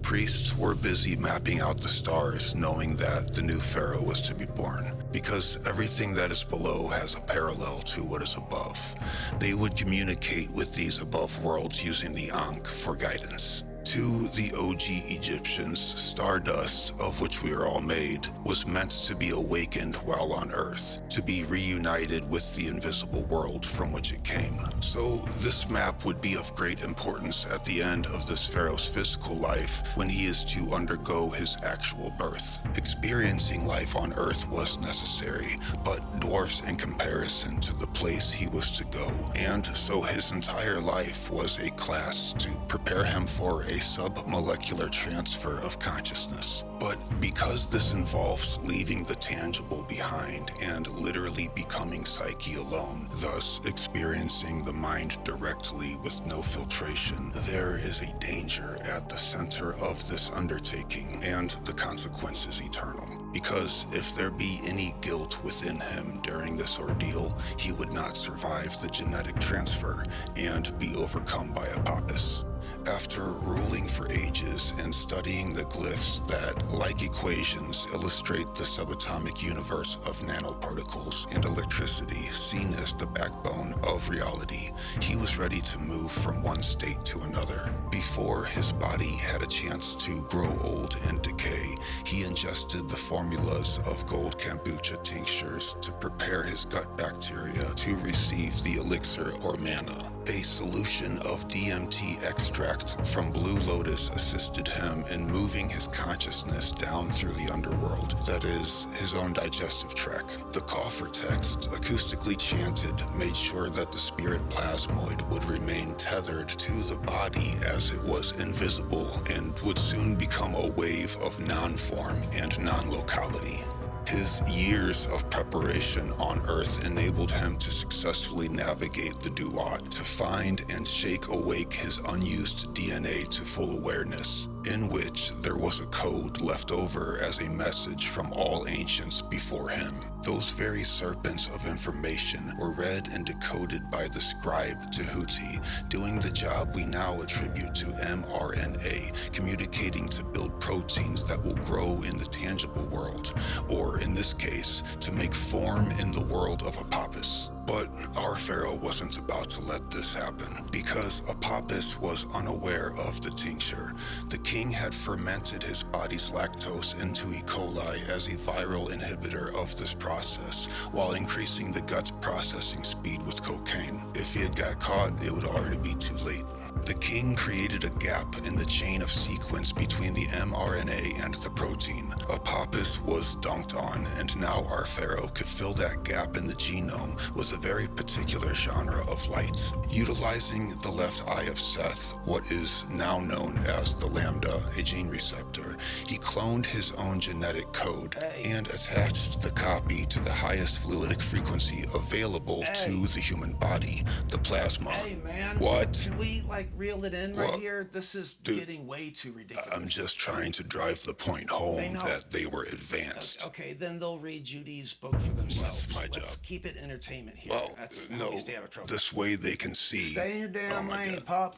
priests were busy mapping out the stars, knowing that the new pharaoh was to be born, because everything that is below has a parallel to what is above. They would communicate with these above worlds using the Ankh for guidance. To the OG Egyptians, stardust, of which we are all made, was meant to be awakened while on Earth, to be reunited with the invisible world from which it came. So this map would be of great importance at the end of this pharaoh's physical life when he is to undergo his actual birth. Experiencing life on Earth was necessary, but dwarfs in comparison to the place he was to go, and so his entire life was a class to prepare him for a submolecular transfer of consciousness. But because this involves leaving the tangible behind and literally becoming psyche alone, thus experiencing the mind directly with no filtration, there is a danger at the center of this undertaking, and the consequence is eternal. Because if there be any guilt within him during this ordeal, he would not survive the genetic transfer and be overcome by Apophis. After ruling for ages and studying the glyphs that, like equations, illustrate the subatomic universe of nanoparticles and electricity seen as the backbone of reality, he was ready to move from one state to another. Before his body had a chance to grow old and decay, he ingested the formulas of gold kombucha tinctures to prepare his gut bacteria to receive the elixir or mana. A solution of DMT extract from blue lotus assisted him in moving his consciousness down through the underworld, that is, his own digestive tract. The coffer text, acoustically chanted, made sure that the spirit plasmoid would remain tethered to the body as it was invisible and would soon become a wave of non-form and non-locality. His years of preparation on Earth enabled him to successfully navigate the duat, to find and shake awake his unused DNA to full awareness, in which there was a code left over as a message from all ancients before him. Those very serpents of information were read and decoded by the scribe Tahuti, doing the job we now attribute to mRNA, communicating to build proteins that will grow in the tangible world, or in this case, to make form in the world of Apophis. But our pharaoh wasn't about to let this happen, because Apophis was unaware of the tincture. The king had fermented his body's lactose into E. coli as a viral inhibitor of this process, while increasing the gut's processing speed with cocaine. If he had got caught, it would already be too late. The king created a gap in the chain of sequence between the mRNA and the protein. Apophis was dunked on, and now our pharaoh could fill that gap in the genome with a very particular genre of light. Utilizing the left eye of Seth, what is now known as the lambda, a gene receptor, he cloned his own genetic code and attached the copy to the highest fluidic frequency available to the human body, the plasma. Hey man, what? Can we reel it in right here? This is getting way too ridiculous. I'm just trying to drive the point home that they were advanced. Okay, then they'll read Judy's book for themselves. That's my job. Let's keep it entertainment here. Well, That's no, how stay out of trouble. this way they can see. Stay in your damn lane, Pop.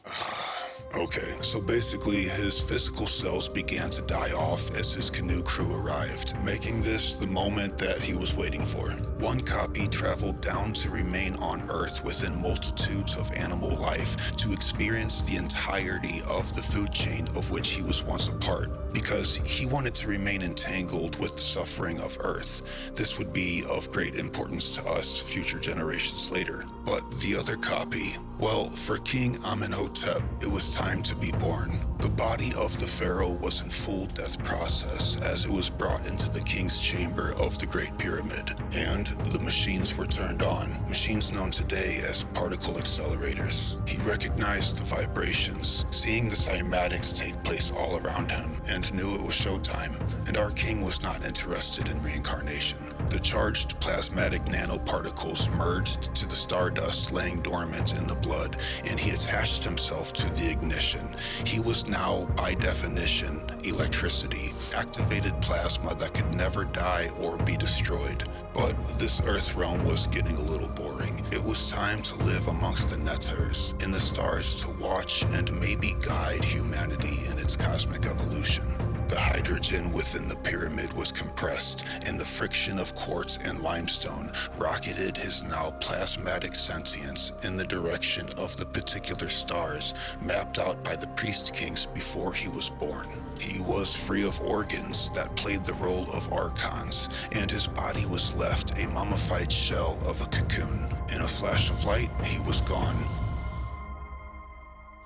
Okay, so basically his physical cells began to die off as his canoe crew arrived, making this the moment that he was waiting for. One copy traveled down to remain on Earth within multitudes of animal life to experience the entirety of the food chain of which he was once a part, because he wanted to remain entangled with the suffering of Earth. This would be of great importance to us future generations later. But the other copy, well, for King Amenhotep, it was time to be born. The body of the pharaoh was in full death process as it was brought into the king's chamber of the Great Pyramid, and the machines were turned on, machines known today as particle accelerators. He recognized the vibrations, seeing the cymatics take place all around him, and knew it was showtime, and our king was not interested in reincarnation. The charged plasmatic nanoparticles merged to the stardust laying dormant in the blood, and he attached himself to the ignition. He was now, by definition, electricity, activated plasma that could never die or be destroyed. But this Earth realm was getting a little boring. It was time to live amongst the netters, in the stars, to watch and maybe guide humanity in its cosmic evolution. evolution. The hydrogen within the pyramid was compressed, and the friction of quartz and limestone rocketed his now plasmatic sentience in the direction of the particular stars mapped out by the priest kings before he was born. He was free of organs that played the role of archons, and his body was left a mummified shell of a cocoon. In a flash of light, he was gone.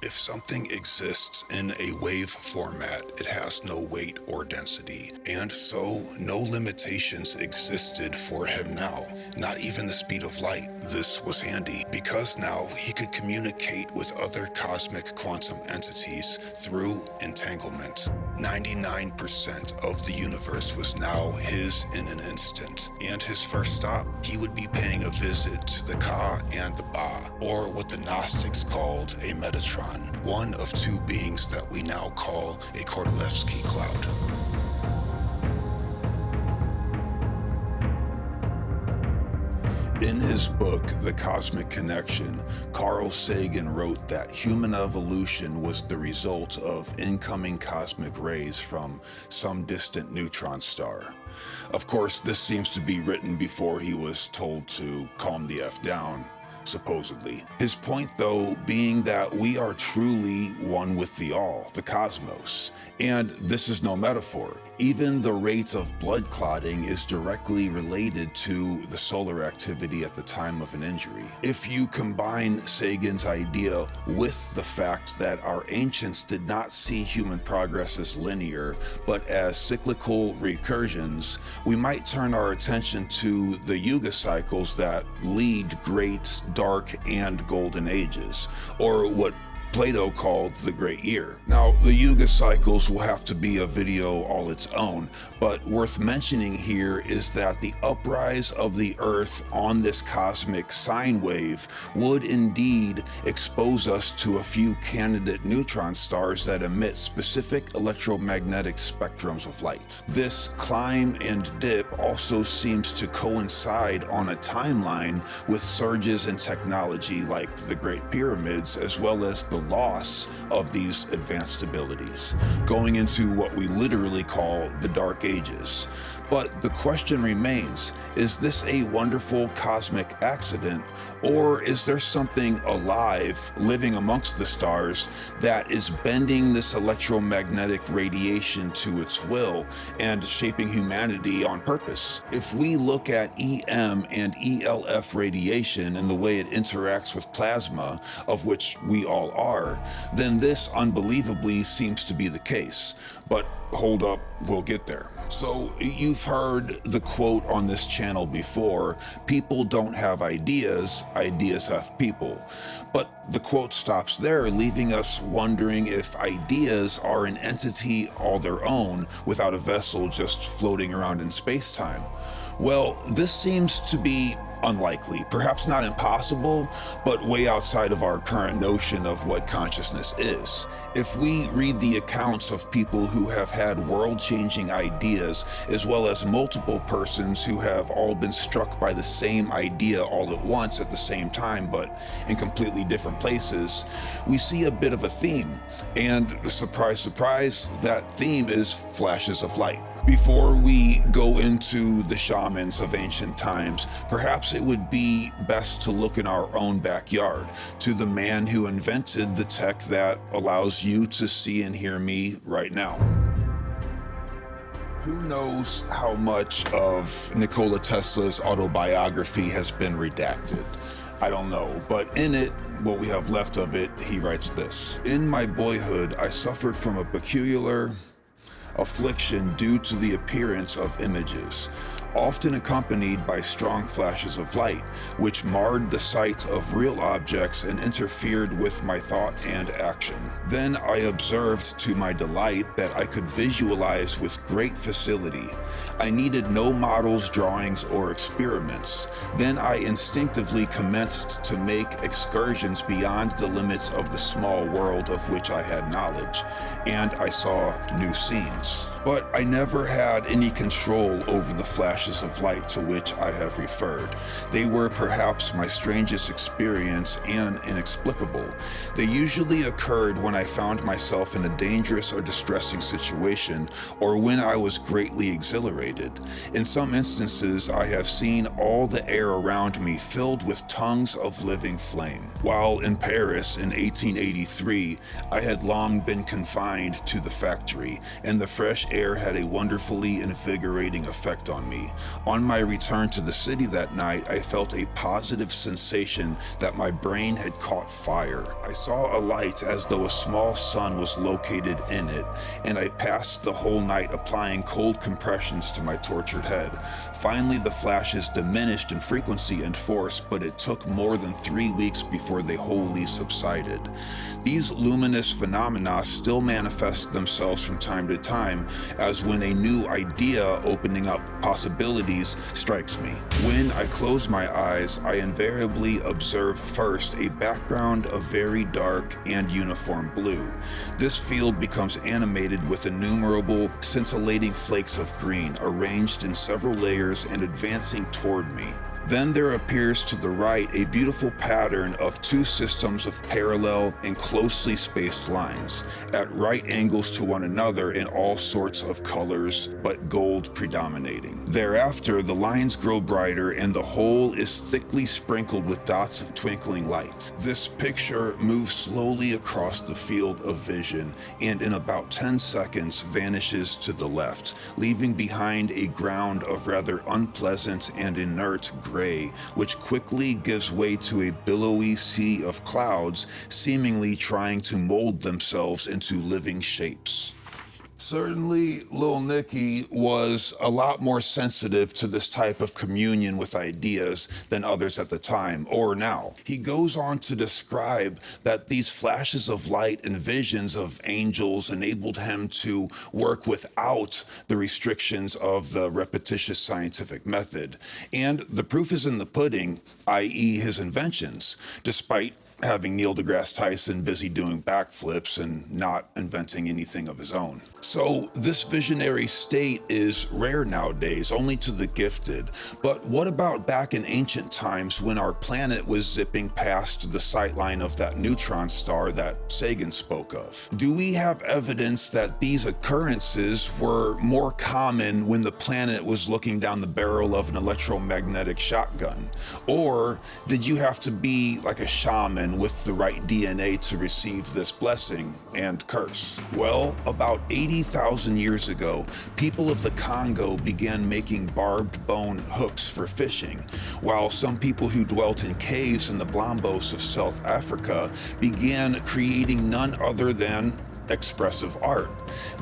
If something exists in a wave format, it has no weight or density, and so no limitations existed for him now, not even the speed of light. This was handy, because now he could communicate with other cosmic quantum entities through entanglement. 99% of the universe was now his in an instant, and his first stop, he would be paying a visit to the Ka and the Ba, or what the Gnostics called a Metatron, one of two beings that we now call a Kordylewski cloud. In his book, The Cosmic Connection, Carl Sagan wrote that human evolution was the result of incoming cosmic rays from some distant neutron star. Of course, this seems to be written before he was told to calm the F down, supposedly. His point, though, being that we are truly one with the all, the cosmos. And this is no metaphor. Even the rate of blood clotting is directly related to the solar activity at the time of an injury. If you combine Sagan's idea with the fact that our ancients did not see human progress as linear, but as cyclical recursions, we might turn our attention to the Yuga cycles that lead great, dark, and golden ages, or what Plato called the Great Year. Now, the Yuga cycles will have to be a video all its own, but worth mentioning here is that the uprise of the Earth on this cosmic sine wave would indeed expose us to a few candidate neutron stars that emit specific electromagnetic spectrums of light. This climb and dip also seems to coincide on a timeline with surges in technology like the Great Pyramids, as well as the loss of these advanced abilities, going into what we literally call the Dark Ages. But the question remains, is this a wonderful cosmic accident, or is there something alive living amongst the stars that is bending this electromagnetic radiation to its will and shaping humanity on purpose? If we look at EM and ELF radiation and the way it interacts with plasma, of which we all are, then this unbelievably seems to be the case. But hold up, we'll get there. So you've heard the quote on this channel before, people don't have ideas, ideas have people. But the quote stops there, leaving us wondering if ideas are an entity all their own without a vessel just floating around in space-time. Well, this seems to be unlikely, perhaps not impossible, but way outside of our current notion of what consciousness is. If we read the accounts of people who have had world-changing ideas, as well as multiple persons who have all been struck by the same idea all at once at the same time, but in completely different places, we see a bit of a theme. And surprise, surprise, that theme is flashes of light. Before we go into the shamans of ancient times, perhaps it would be best to look in our own backyard, to the man who invented the tech that allows you to see and hear me right now. Who knows how much of Nikola Tesla's autobiography has been redacted? I don't know, but in it, what we have left of it, he writes this. In my boyhood, I suffered from a peculiar affliction due to the appearance of images, often accompanied by strong flashes of light, which marred the sight of real objects and interfered with my thought and action. Then I observed to my delight that I could visualize with great facility. I needed no models, drawings, or experiments. Then I instinctively commenced to make excursions beyond the limits of the small world of which I had knowledge, and I saw new scenes. but I never had any control over the flashes of light to which I have referred. They were perhaps my strangest experience and inexplicable. They usually occurred when I found myself in a dangerous or distressing situation, or when I was greatly exhilarated. In some instances, I have seen all the air around me filled with tongues of living flame. While in Paris in 1883, I had long been confined to the factory, and the fresh air had a wonderfully invigorating effect on me. On my return to the city that night, I felt a positive sensation that my brain had caught fire. I saw a light as though a small sun was located in it, and I passed the whole night applying cold compressions to my tortured head. Finally, the flashes diminished in frequency and force, but it took more than 3 weeks before they wholly subsided. These luminous phenomena still manifest themselves from time to time, as when a new idea opening up possibilities strikes me. When I close my eyes, I invariably observe first a background of very dark and uniform blue. This field becomes animated with innumerable scintillating flakes of green, arranged in several layers and advancing toward me. Then there appears to the right a beautiful pattern of two systems of parallel and closely spaced lines, at right angles to one another in all sorts of colors, but gold predominating. Thereafter, the lines grow brighter and the whole is thickly sprinkled with dots of twinkling light. This picture moves slowly across the field of vision and in about 10 seconds vanishes to the left, leaving behind a ground of rather unpleasant and inert gray, which quickly gives way to a billowy sea of clouds, seemingly trying to mold themselves into living shapes. Certainly, Lil Nicky was a lot more sensitive to this type of communion with ideas than others at the time, or now. He goes on to describe that these flashes of light and visions of angels enabled him to work without the restrictions of the repetitious scientific method. And the proof is in the pudding, i.e. his inventions, despite having Neil deGrasse Tyson busy doing backflips and not inventing anything of his own. So this visionary state is rare nowadays, only to the gifted. But what about back in ancient times when our planet was zipping past the sightline of that neutron star that Sagan spoke of? Do we have evidence that these occurrences were more common when the planet was looking down the barrel of an electromagnetic shotgun? Or did you have to be like a shaman with the right DNA to receive this blessing and curse? Well, about 80,000 years ago, people of the Congo began making barbed bone hooks for fishing, while some people who dwelt in caves in the Blombos of South Africa began creating none other than expressive art.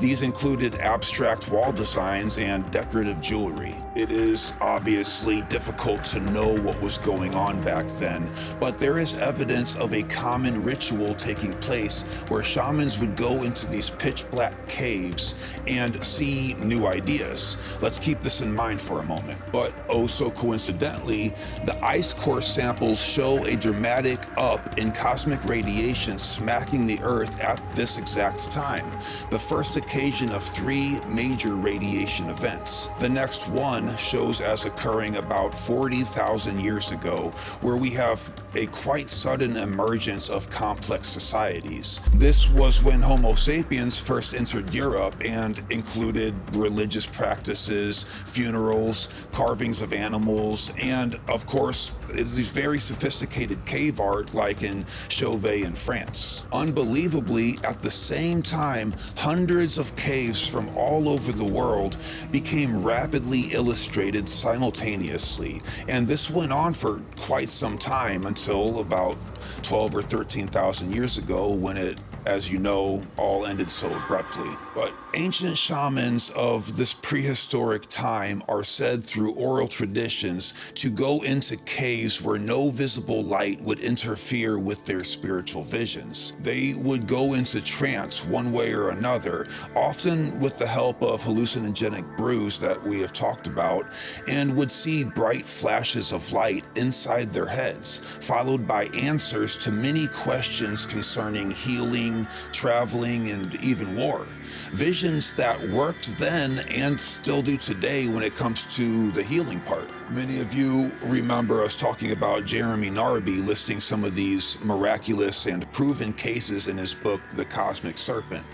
These included abstract wall designs and decorative jewelry. It is obviously difficult to know what was going on back then, but there is evidence of a common ritual taking place where shamans would go into these pitch black caves and see new ideas. Let's keep this in mind for a moment. But oh so coincidentally, the ice core samples show a dramatic up in cosmic radiation smacking the Earth at this exact time, the first occasion of 3 major radiation events. The next one shows as occurring about 40,000 years ago, where we have a quite sudden emergence of complex societies. This was when Homo sapiens first entered Europe and included religious practices, funerals, carvings of animals, and of course, is these very sophisticated cave art like in Chauvet in France. Unbelievably, at the same time, hundreds of caves from all over the world became rapidly illustrated simultaneously, and this went on for quite some time until about 12 or 13,000 years ago when it, as you know, all ended so abruptly. But ancient shamans of this prehistoric time are said through oral traditions to go into caves where no visible light would interfere with their spiritual visions. They would go into trance one way or another, often with the help of hallucinogenic brews that we have talked about, and would see bright flashes of light inside their heads, followed by answers to many questions concerning healing, healing, traveling, and even war. Visions that worked then and still do today when it comes to the healing part. Many of you remember us talking about Jeremy Narby listing some of these miraculous and proven cases in his book, The Cosmic Serpent,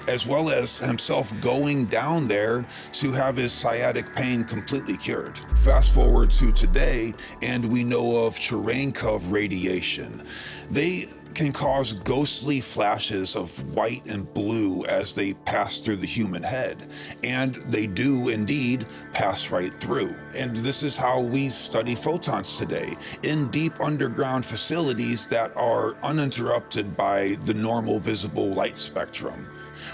as well as himself going down there to have his sciatic pain completely cured. Fast forward to today, and we know of Cherenkov radiation. They can cause ghostly flashes of white and blue as they pass through the human head, and they do indeed pass right through. And this is how we study photons today, in deep underground facilities that are uninterrupted by the normal visible light spectrum.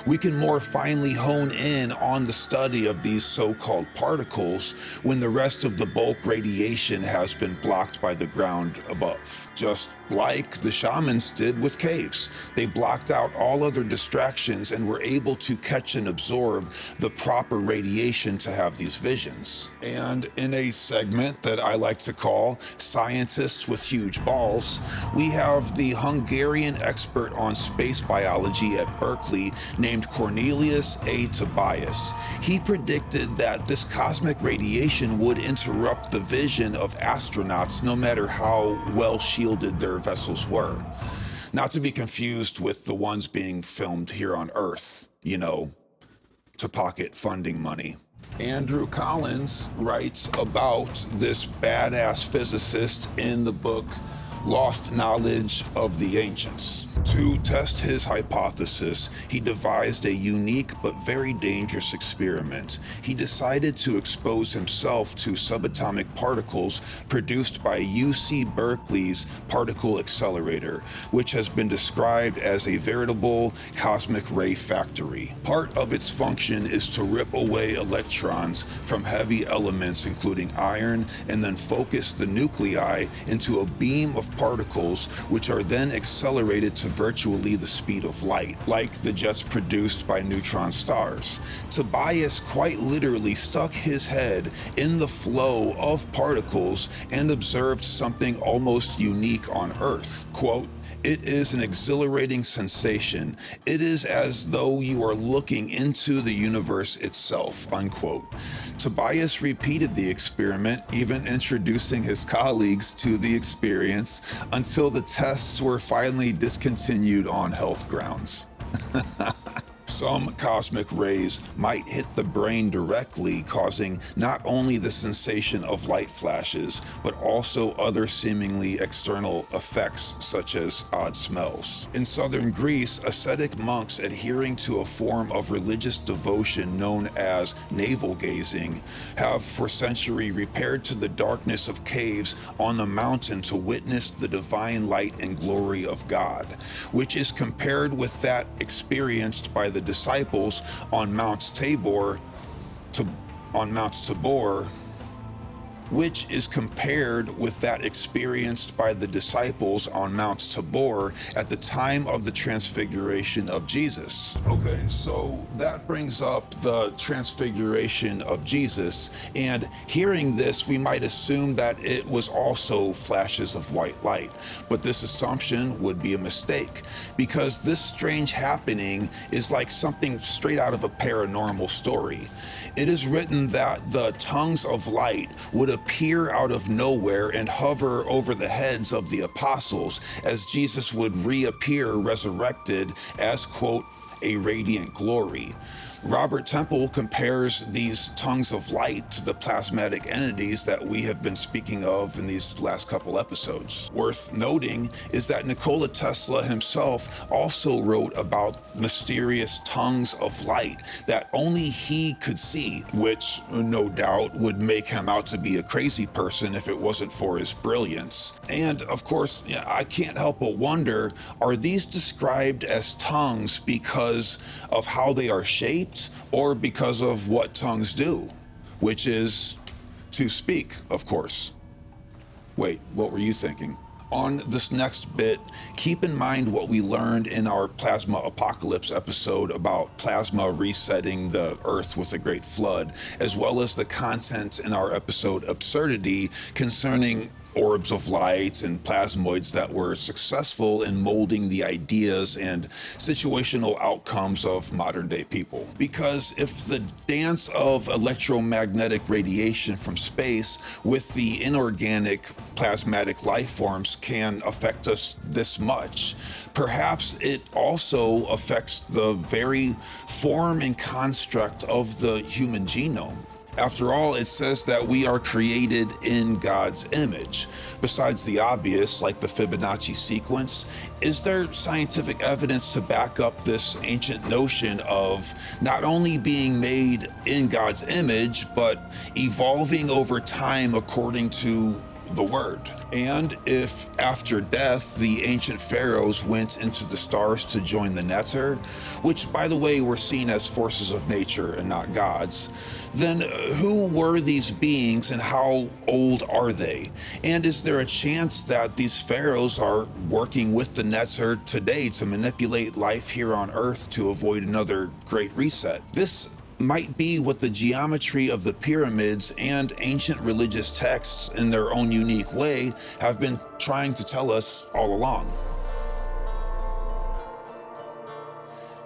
We can more finely hone in on the study of these so-called particles when the rest of the bulk radiation has been blocked by the ground above. Just like the shamans did with caves. They blocked out all other distractions and were able to catch and absorb the proper radiation to have these visions. And in a segment that I like to call Scientists with Huge Balls, we have the Hungarian expert on space biology at Berkeley named Cornelius A. Tobias. He predicted that this cosmic radiation would interrupt the vision of astronauts no matter how well shielded their vessels were. Not to be confused with the ones being filmed here on Earth, you know, to pocket funding money. Andrew Collins writes about this badass physicist in the book Lost Knowledge of the Ancients. To test his hypothesis, he devised a unique but very dangerous experiment. He decided to expose himself to subatomic particles produced by UC Berkeley's particle accelerator, which has been described as a veritable cosmic ray factory. Part of its function is to rip away electrons from heavy elements including iron and then focus the nuclei into a beam of particles which are then accelerated to virtually the speed of light, like the jets produced by neutron stars. Tobias quite literally stuck his head in the flow of particles and observed something almost unique on Earth. Quote, "It is an exhilarating sensation. It is as though you are looking into the universe itself," unquote. Tobias repeated the experiment, even introducing his colleagues to the experience, until the tests were finally discontinued on health grounds. Some cosmic rays might hit the brain directly, causing not only the sensation of light flashes, but also other seemingly external effects, such as odd smells. In southern Greece, ascetic monks adhering to a form of religious devotion known as navel-gazing have for centuries repaired to the darkness of caves on the mountain to witness the divine light and glory of God, which is compared with that experienced by the disciples on Mount Tabor, which is compared with that experienced by the disciples on Mount Tabor at the time of the transfiguration of Jesus. Okay, so that brings up the transfiguration of Jesus, and hearing this, we might assume that it was also flashes of white light, but this assumption would be a mistake, because this strange happening is like something straight out of a paranormal story. It is written that the tongues of light would appear out of nowhere and hover over the heads of the apostles as Jesus would reappear resurrected as, quote, a radiant glory. Robert Temple compares these tongues of light to the plasmatic entities that we have been speaking of in these last couple episodes. Worth noting is that Nikola Tesla himself also wrote about mysterious tongues of light that only he could see, which no doubt would make him out to be a crazy person if it wasn't for his brilliance. And of course, I can't help but wonder, are these described as tongues because of how they are shaped, or because of what tongues do, which is to speak, of course? Wait, what were you thinking? On this next bit, keep in mind what we learned in our Plasma Apocalypse episode about plasma resetting the Earth with a great flood, as well as the content in our episode Absurdity concerning orbs of light and plasmoids that were successful in molding the ideas and situational outcomes of modern day people. Because if the dance of electromagnetic radiation from space with the inorganic plasmatic life forms can affect us this much, perhaps it also affects the very form and construct of the human genome. After all, it says that we are created in God's image. Besides the obvious, like the Fibonacci sequence, is there scientific evidence to back up this ancient notion of not only being made in God's image, but evolving over time according to the word? And if after death the ancient pharaohs went into the stars to join the Neter, which by the way were seen as forces of nature and not gods, then who were these beings and how old are they? And is there a chance that these pharaohs are working with the Neter today to manipulate life here on Earth to avoid another great reset? This might be what the geometry of the pyramids and ancient religious texts in their own unique way have been trying to tell us all along.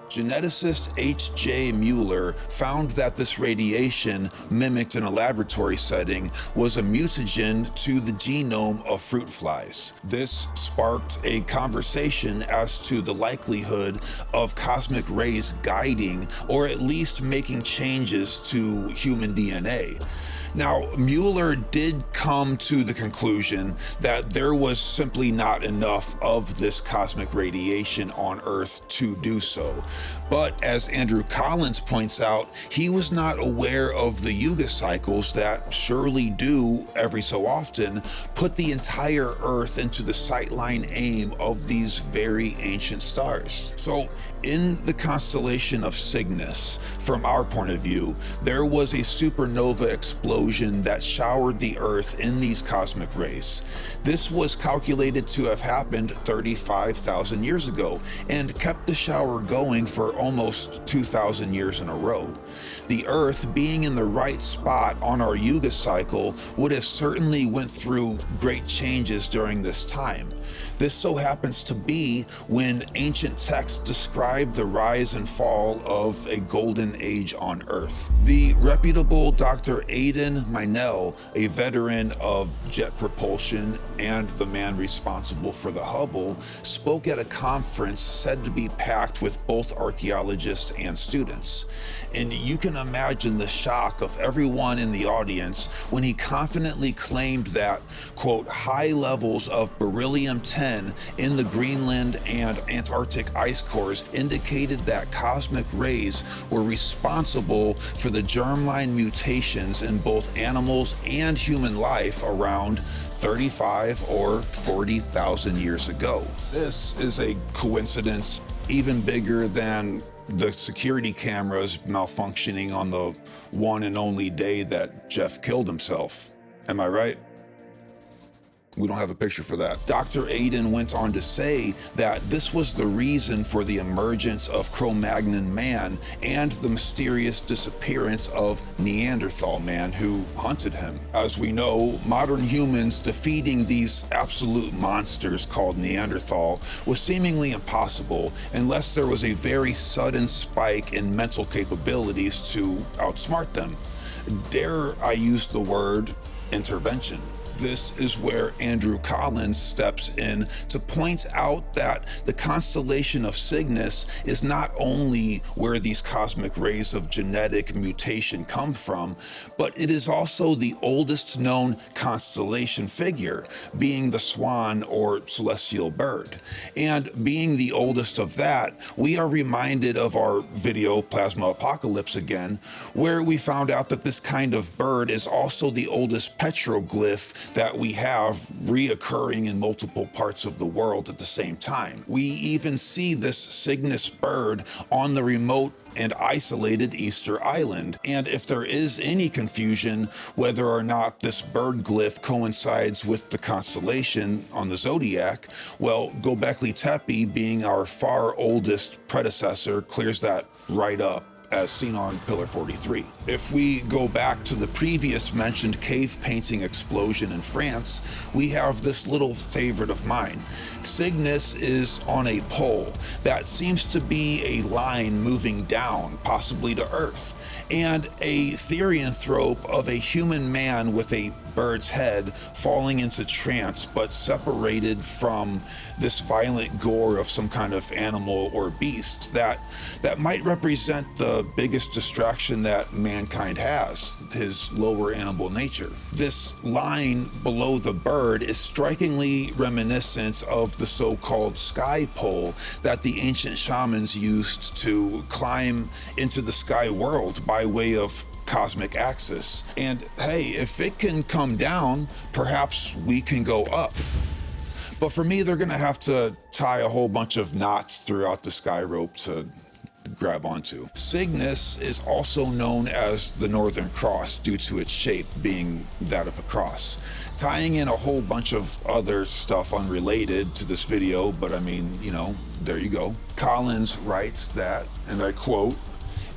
Geneticist H.J. Mueller found that this radiation, mimicked in a laboratory setting, was a mutagen to the genome of fruit flies. This sparked a conversation as to the likelihood of cosmic rays guiding or at least making changes to human DNA. Now, Mueller did come to the conclusion that there was simply not enough of this cosmic radiation on Earth to do so. But as Andrew Collins points out, he was not aware of the Yuga cycles that surely do, every so often, put the entire Earth into the sightline aim of these very ancient stars. So, in the constellation of Cygnus, from our point of view, there was a supernova explosion that showered the Earth in these cosmic rays. This was calculated to have happened 35,000 years ago and kept the shower going for almost 2,000 years in a row. The Earth, being in the right spot on our Yuga cycle, would have certainly went through great changes during this time. This so happens to be when ancient texts describe the rise and fall of a golden age on Earth. The reputable Dr. Aidan Meinel, a veteran of jet propulsion and the man responsible for the Hubble, spoke at a conference said to be packed with both archaeologists and students. And you can imagine the shock of everyone in the audience when he confidently claimed that, quote, high levels of beryllium-10 in the Greenland and Antarctic ice cores indicated that cosmic rays were responsible for the germline mutations in both animals and human life around 35 or 40,000 years ago. This is a coincidence even bigger than the security cameras malfunctioning on the one and only day that Jeff killed himself. Am I right? We don't have a picture for that. Dr. Aidan went on to say that this was the reason for the emergence of Cro-Magnon man and the mysterious disappearance of Neanderthal man who hunted him. As we know, modern humans defeating these absolute monsters called Neanderthal was seemingly impossible unless there was a very sudden spike in mental capabilities to outsmart them. Dare I use the word intervention? This is where Andrew Collins steps in to point out that the constellation of Cygnus is not only where these cosmic rays of genetic mutation come from, but it is also the oldest known constellation figure, being the swan or celestial bird. And being the oldest of that, we are reminded of our video Plasma Apocalypse again, where we found out that this kind of bird is also the oldest petroglyph that we have reoccurring in multiple parts of the world at the same time. We even see this Cygnus bird on the remote and isolated Easter Island. And if there is any confusion whether or not this bird glyph coincides with the constellation on the zodiac, well, Göbekli Tepe, being our far oldest predecessor, clears that right up. as seen on Pillar 43. If we go back to the previous mentioned cave painting explosion in France, we have this little favorite of mine. Cygnus is on a pole that seems to be a line moving down, possibly to Earth, and a therianthrope of a human man with a bird's head falling into trance, but separated from this violent gore of some kind of animal or beast that might represent the biggest distraction that mankind has, his lower animal nature. This line below the bird is strikingly reminiscent of the so-called sky pole that the ancient shamans used to climb into the sky world by way of cosmic axis. And hey, if it can come down, perhaps we can go up. But for me, they're gonna have to tie a whole bunch of knots throughout the sky rope to grab onto. Cygnus is also known as the Northern Cross due to its shape being that of a cross. Tying in a whole bunch of other stuff unrelated to this video, but I mean, you know, there you go. Collins writes that, and I quote,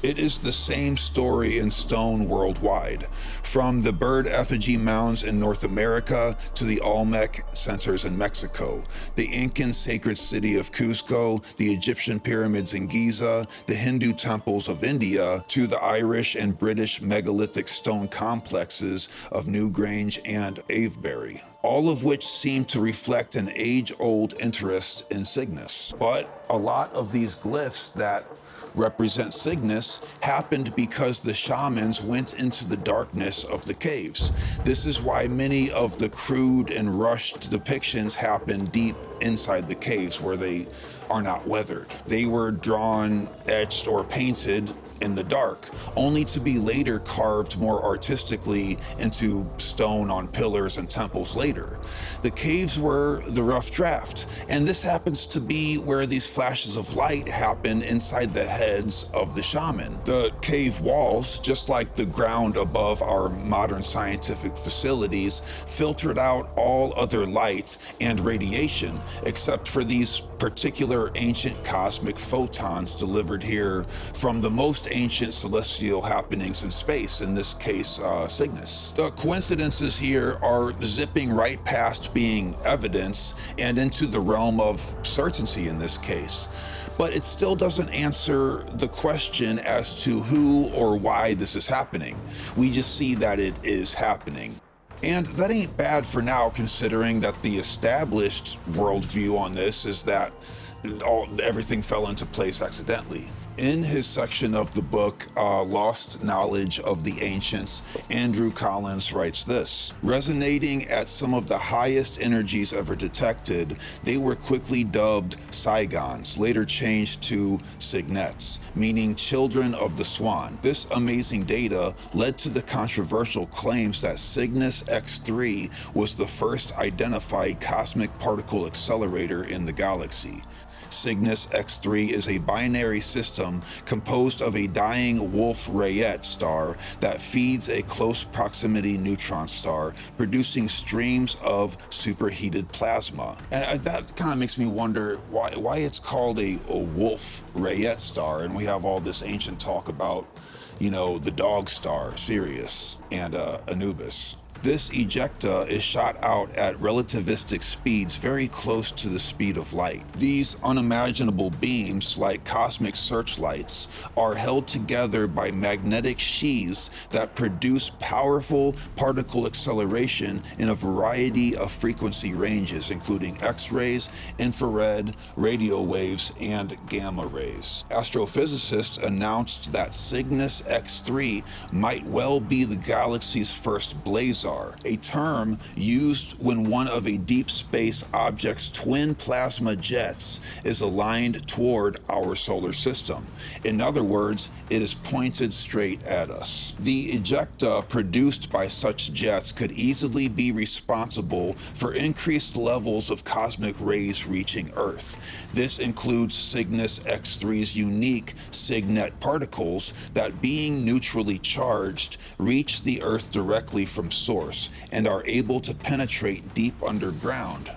"It is the same story in stone worldwide, from the bird effigy mounds in North America to the Olmec centers in Mexico, the Incan sacred city of Cusco, the Egyptian pyramids in Giza, the Hindu temples of India, to the Irish and British megalithic stone complexes of Newgrange and Avebury, all of which seem to reflect an age-old interest in Cygnus. But a lot of these glyphs that represent Cygnus happened because the shamans went into the darkness of the caves. This is why many of the crude and rushed depictions happen deep inside the caves where they are not weathered. They were drawn, etched, or painted in the dark, only to be later carved more artistically into stone on pillars and temples later. The caves were the rough draft, and this happens to be where these flashes of light happen inside the heads of the shaman. The cave walls, just like the ground above our modern scientific facilities, filtered out all other light and radiation, except for these particular ancient cosmic photons delivered here from the most ancient celestial happenings in space, in this case, Cygnus. The coincidences here are zipping right past being evidence and into the realm of certainty in this case. But it still doesn't answer the question as to who or why this is happening. We just see that it is happening. And that ain't bad for now, considering that the established worldview on this is that everything fell into place accidentally. In his section of the book, Lost Knowledge of the Ancients, Andrew Collins writes this: "Resonating at some of the highest energies ever detected, they were quickly dubbed Cygons, later changed to Cygnets, meaning children of the swan. This amazing data led to the controversial claims that Cygnus X-3 was the first identified cosmic particle accelerator in the galaxy. Cygnus X-3 is a binary system composed of a dying Wolf-Rayet star that feeds a close proximity neutron star, producing streams of superheated plasma." And that kind of makes me wonder why it's called a Wolf-Rayet star, and we have all this ancient talk about, you know, the dog star, Sirius, and Anubis. This ejecta is shot out at relativistic speeds very close to the speed of light. These unimaginable beams, like cosmic searchlights, are held together by magnetic sheaths that produce powerful particle acceleration in a variety of frequency ranges, including X-rays, infrared, radio waves, and gamma rays. Astrophysicists announced that Cygnus X-3 might well be the galaxy's first blazar, a term used when one of a deep space object's twin plasma jets is aligned toward our solar system. In other words, it is pointed straight at us. The ejecta produced by such jets could easily be responsible for increased levels of cosmic rays reaching Earth. This includes Cygnus X-3's unique Cygnet particles that, being neutrally charged, reach the Earth directly from source and are able to penetrate deep underground,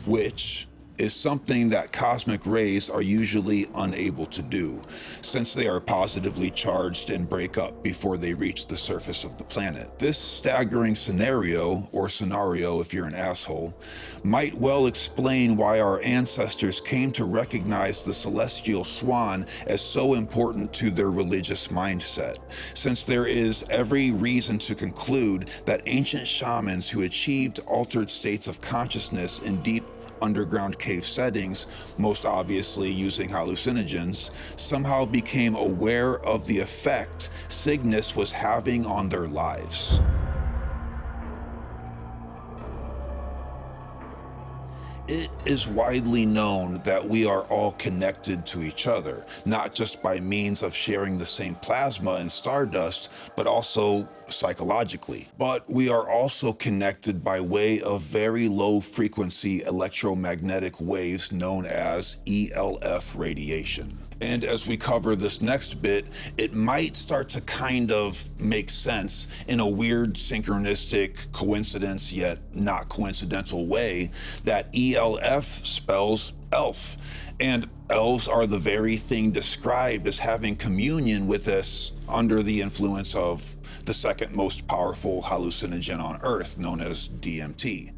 which is something that cosmic rays are usually unable to do, since they are positively charged and break up before they reach the surface of the planet. This staggering scenario, or scenario if you're an asshole, might well explain why our ancestors came to recognize the celestial swan as so important to their religious mindset, since there is every reason to conclude that ancient shamans who achieved altered states of consciousness in deep underground cave settings, most obviously using hallucinogens, somehow became aware of the effect Cygnus was having on their lives. It is widely known that we are all connected to each other, not just by means of sharing the same plasma and stardust, but also psychologically. But we are also connected by way of very low frequency electromagnetic waves known as ELF radiation. And as we cover this next bit, it might start to kind of make sense in a weird synchronistic coincidence yet not coincidental way that ELF spells elf. And elves are the very thing described as having communion with us under the influence of the second most powerful hallucinogen on Earth, known as DMT.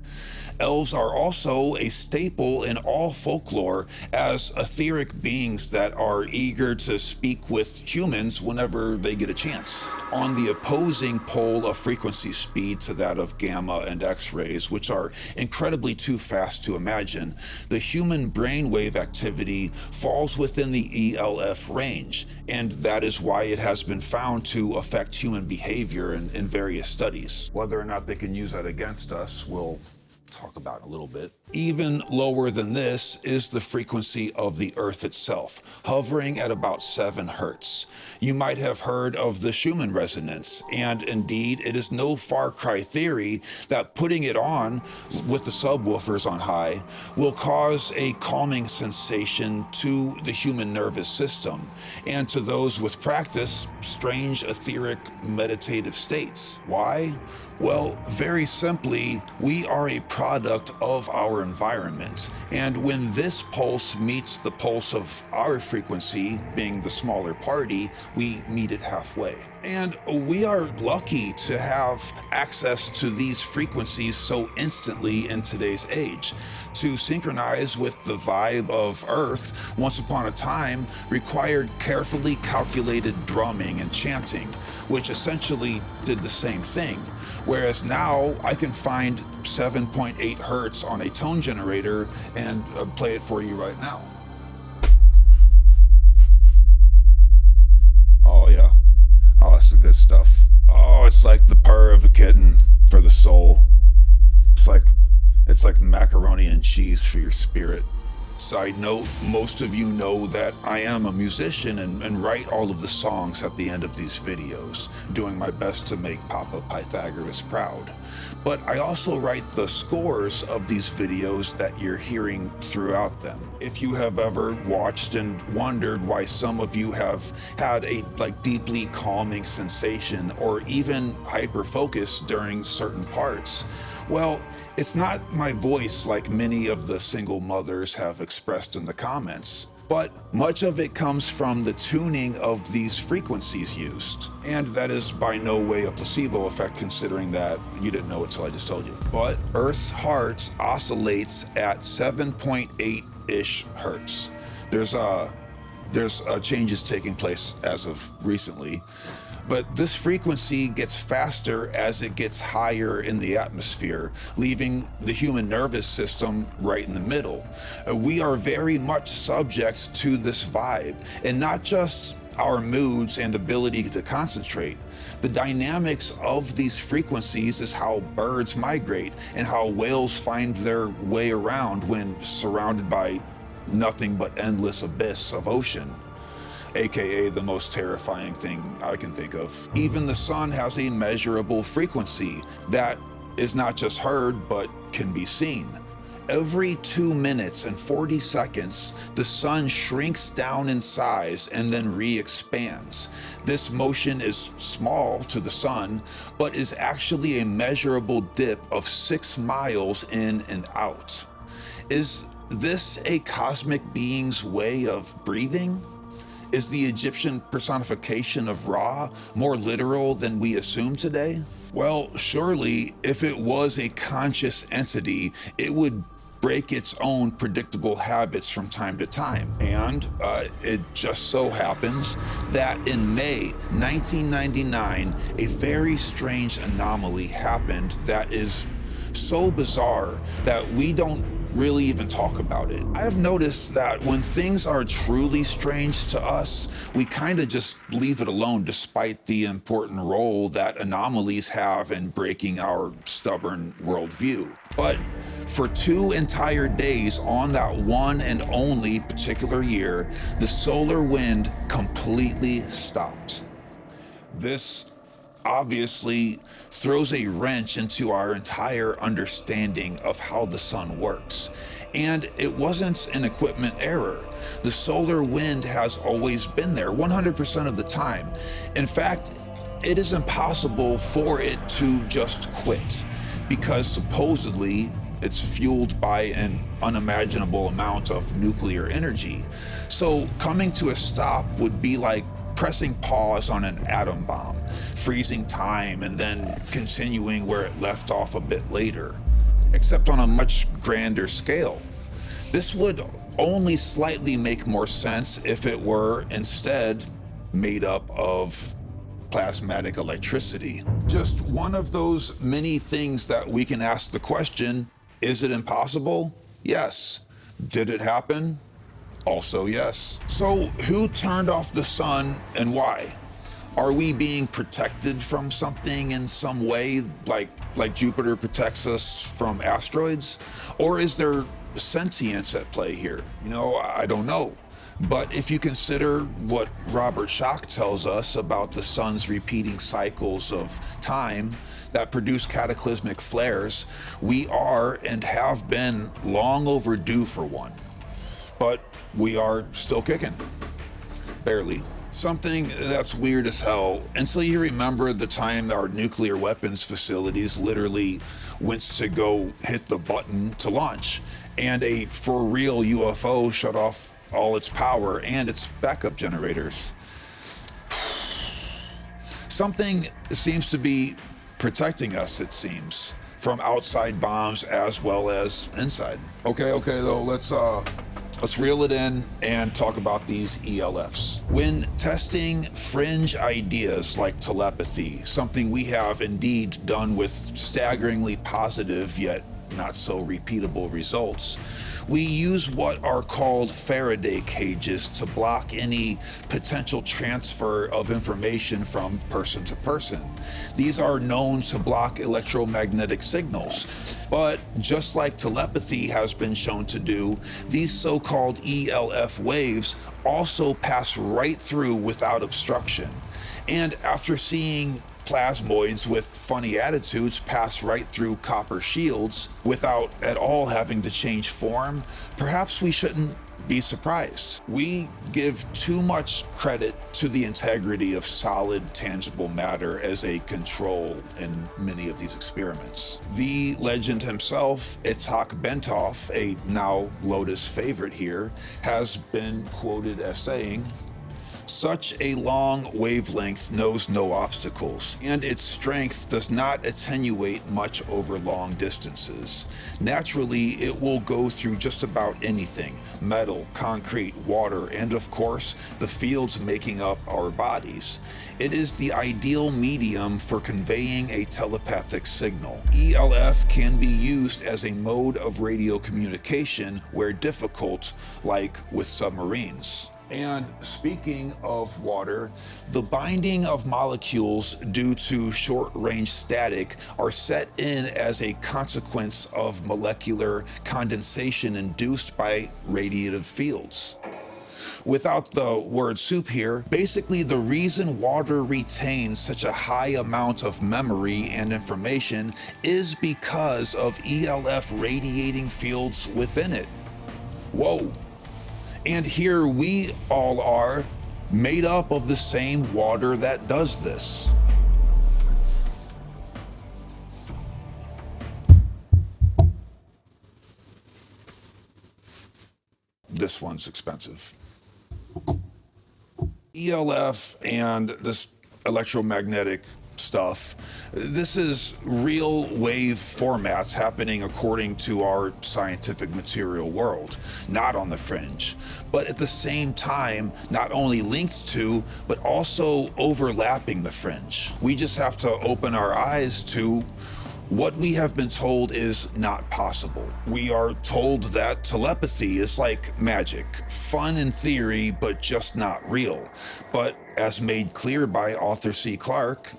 Elves are also a staple in all folklore as etheric beings that are eager to speak with humans whenever they get a chance. On the opposing pole of frequency speed to that of gamma and X-rays, which are incredibly too fast to imagine, the human brainwave activity falls within the ELF range, and that is why it has been found to affect human behavior in various studies. Whether or not they can use that against us, we'll talk about in a little bit. Even lower than this is the frequency of the Earth itself, hovering at about 7 hertz. You might have heard of the Schumann resonance, and indeed it is no far cry theory that putting it on with the subwoofers on high will cause a calming sensation to the human nervous system, and to those with practice, strange etheric meditative states. Why? Well, very simply, we are a product of our environment, and when this pulse meets the pulse of our frequency, being the smaller party, we meet it halfway. And we are lucky to have access to these frequencies so instantly in today's age. To synchronize with the vibe of Earth, once upon a time required carefully calculated drumming and chanting, which essentially did the same thing. Whereas now I can find 7.8 hertz on a tone generator and play it for you right now. Oh yeah. Oh, that's the good stuff. Oh, it's like the purr of a kitten for the soul. It's like macaroni and cheese for your spirit. Side note, most of you know that I am a musician and write all of the songs at the end of these videos, doing my best to make Papa Pythagoras proud. But I also write the scores of these videos that you're hearing throughout them. If you have ever watched and wondered why some of you have had a deeply calming sensation or even hyper focus during certain parts, well, it's not my voice like many of the single mothers have expressed in the comments, but much of it comes from the tuning of these frequencies used. And that is by no way a placebo effect, considering that you didn't know it till I just told you. But Earth's heart oscillates at 7.8-ish hertz. There's changes taking place as of recently. But this frequency gets faster as it gets higher in the atmosphere, leaving the human nervous system right in the middle. We are very much subject to this vibe, and not just our moods and ability to concentrate. The dynamics of these frequencies is how birds migrate and how whales find their way around when surrounded by nothing but endless abyss of ocean, aka the most terrifying thing I can think of. Even the sun has a measurable frequency that is not just heard, but can be seen. Every 2 minutes and 40 seconds, the sun shrinks down in size and then re-expands. This motion is small to the sun, but is actually a measurable dip of 6 miles in and out. Is this a cosmic being's way of breathing? Is the Egyptian personification of Ra more literal than we assume today? Well, surely, if it was a conscious entity, it would break its own predictable habits from time to time. And it just so happens that in May 1999, a very strange anomaly happened that is so bizarre that we don't really even talk about it. I have noticed that when things are truly strange to us, we kind of just leave it alone despite the important role that anomalies have in breaking our stubborn worldview. But for 2 entire days on that one and only particular year, the solar wind completely stopped. This obviously throws a wrench into our entire understanding of how the sun works. And it wasn't an equipment error. The solar wind has always been there 100% of the time. In fact, it is impossible for it to just quit because supposedly it's fueled by an unimaginable amount of nuclear energy. So coming to a stop would be like pressing pause on an atom bomb, freezing time and then continuing where it left off a bit later, except on a much grander scale. This would only slightly make more sense if it were instead made up of plasmatic electricity. Just one of those many things that we can ask the question, is it impossible? Yes. Did it happen? Also yes. So who turned off the sun and why? Are we being protected from something in some way, like Jupiter protects us from asteroids? Or is there sentience at play here? I don't know. But if you consider what Robert Schoch tells us about the sun's repeating cycles of time that produce cataclysmic flares, we are and have been long overdue for one. But we are still kicking. Barely. Something that's weird as hell until you remember the time our nuclear weapons facilities literally went to go hit the button to launch, and a for real UFO shut off all its power and its backup generators. Something seems to be protecting us, it seems, from outside bombs as well as inside. Okay, though, let's reel it in and talk about these ELFs. When testing fringe ideas like telepathy, something we have indeed done with staggeringly positive yet not so repeatable results, we use what are called Faraday cages to block any potential transfer of information from person to person. These are known to block electromagnetic signals. But just like telepathy has been shown to do, these so-called ELF waves also pass right through without obstruction. And after seeing plasmoids with funny attitudes pass right through copper shields without at all having to change form, perhaps we shouldn't be surprised. We give too much credit to the integrity of solid, tangible matter as a control in many of these experiments. The legend himself, Itzhak Bentov, a now Lotus favorite here, has been quoted as saying, "Such a long wavelength knows no obstacles, and its strength does not attenuate much over long distances. Naturally, it will go through just about anything: metal, concrete, water, and of course, the fields making up our bodies. It is the ideal medium for conveying a telepathic signal. ELF can be used as a mode of radio communication where difficult, like with submarines." And speaking of water, the binding of molecules due to short-range static are set in as a consequence of molecular condensation induced by radiative fields. Without the word soup here, basically the reason water retains such a high amount of memory and information is because of ELF radiating fields within it. Whoa. And here we all are, made up of the same water that does this. this one's expensive. ELF and this electromagnetic stuff, this is real wave formats happening according to our scientific material world, not on the fringe, but at the same time, not only linked to, but also overlapping the fringe. We just have to open our eyes to what we have been told is not possible. We are told that telepathy is like magic, fun in theory, but just not real. But as made clear by author C. Clarke,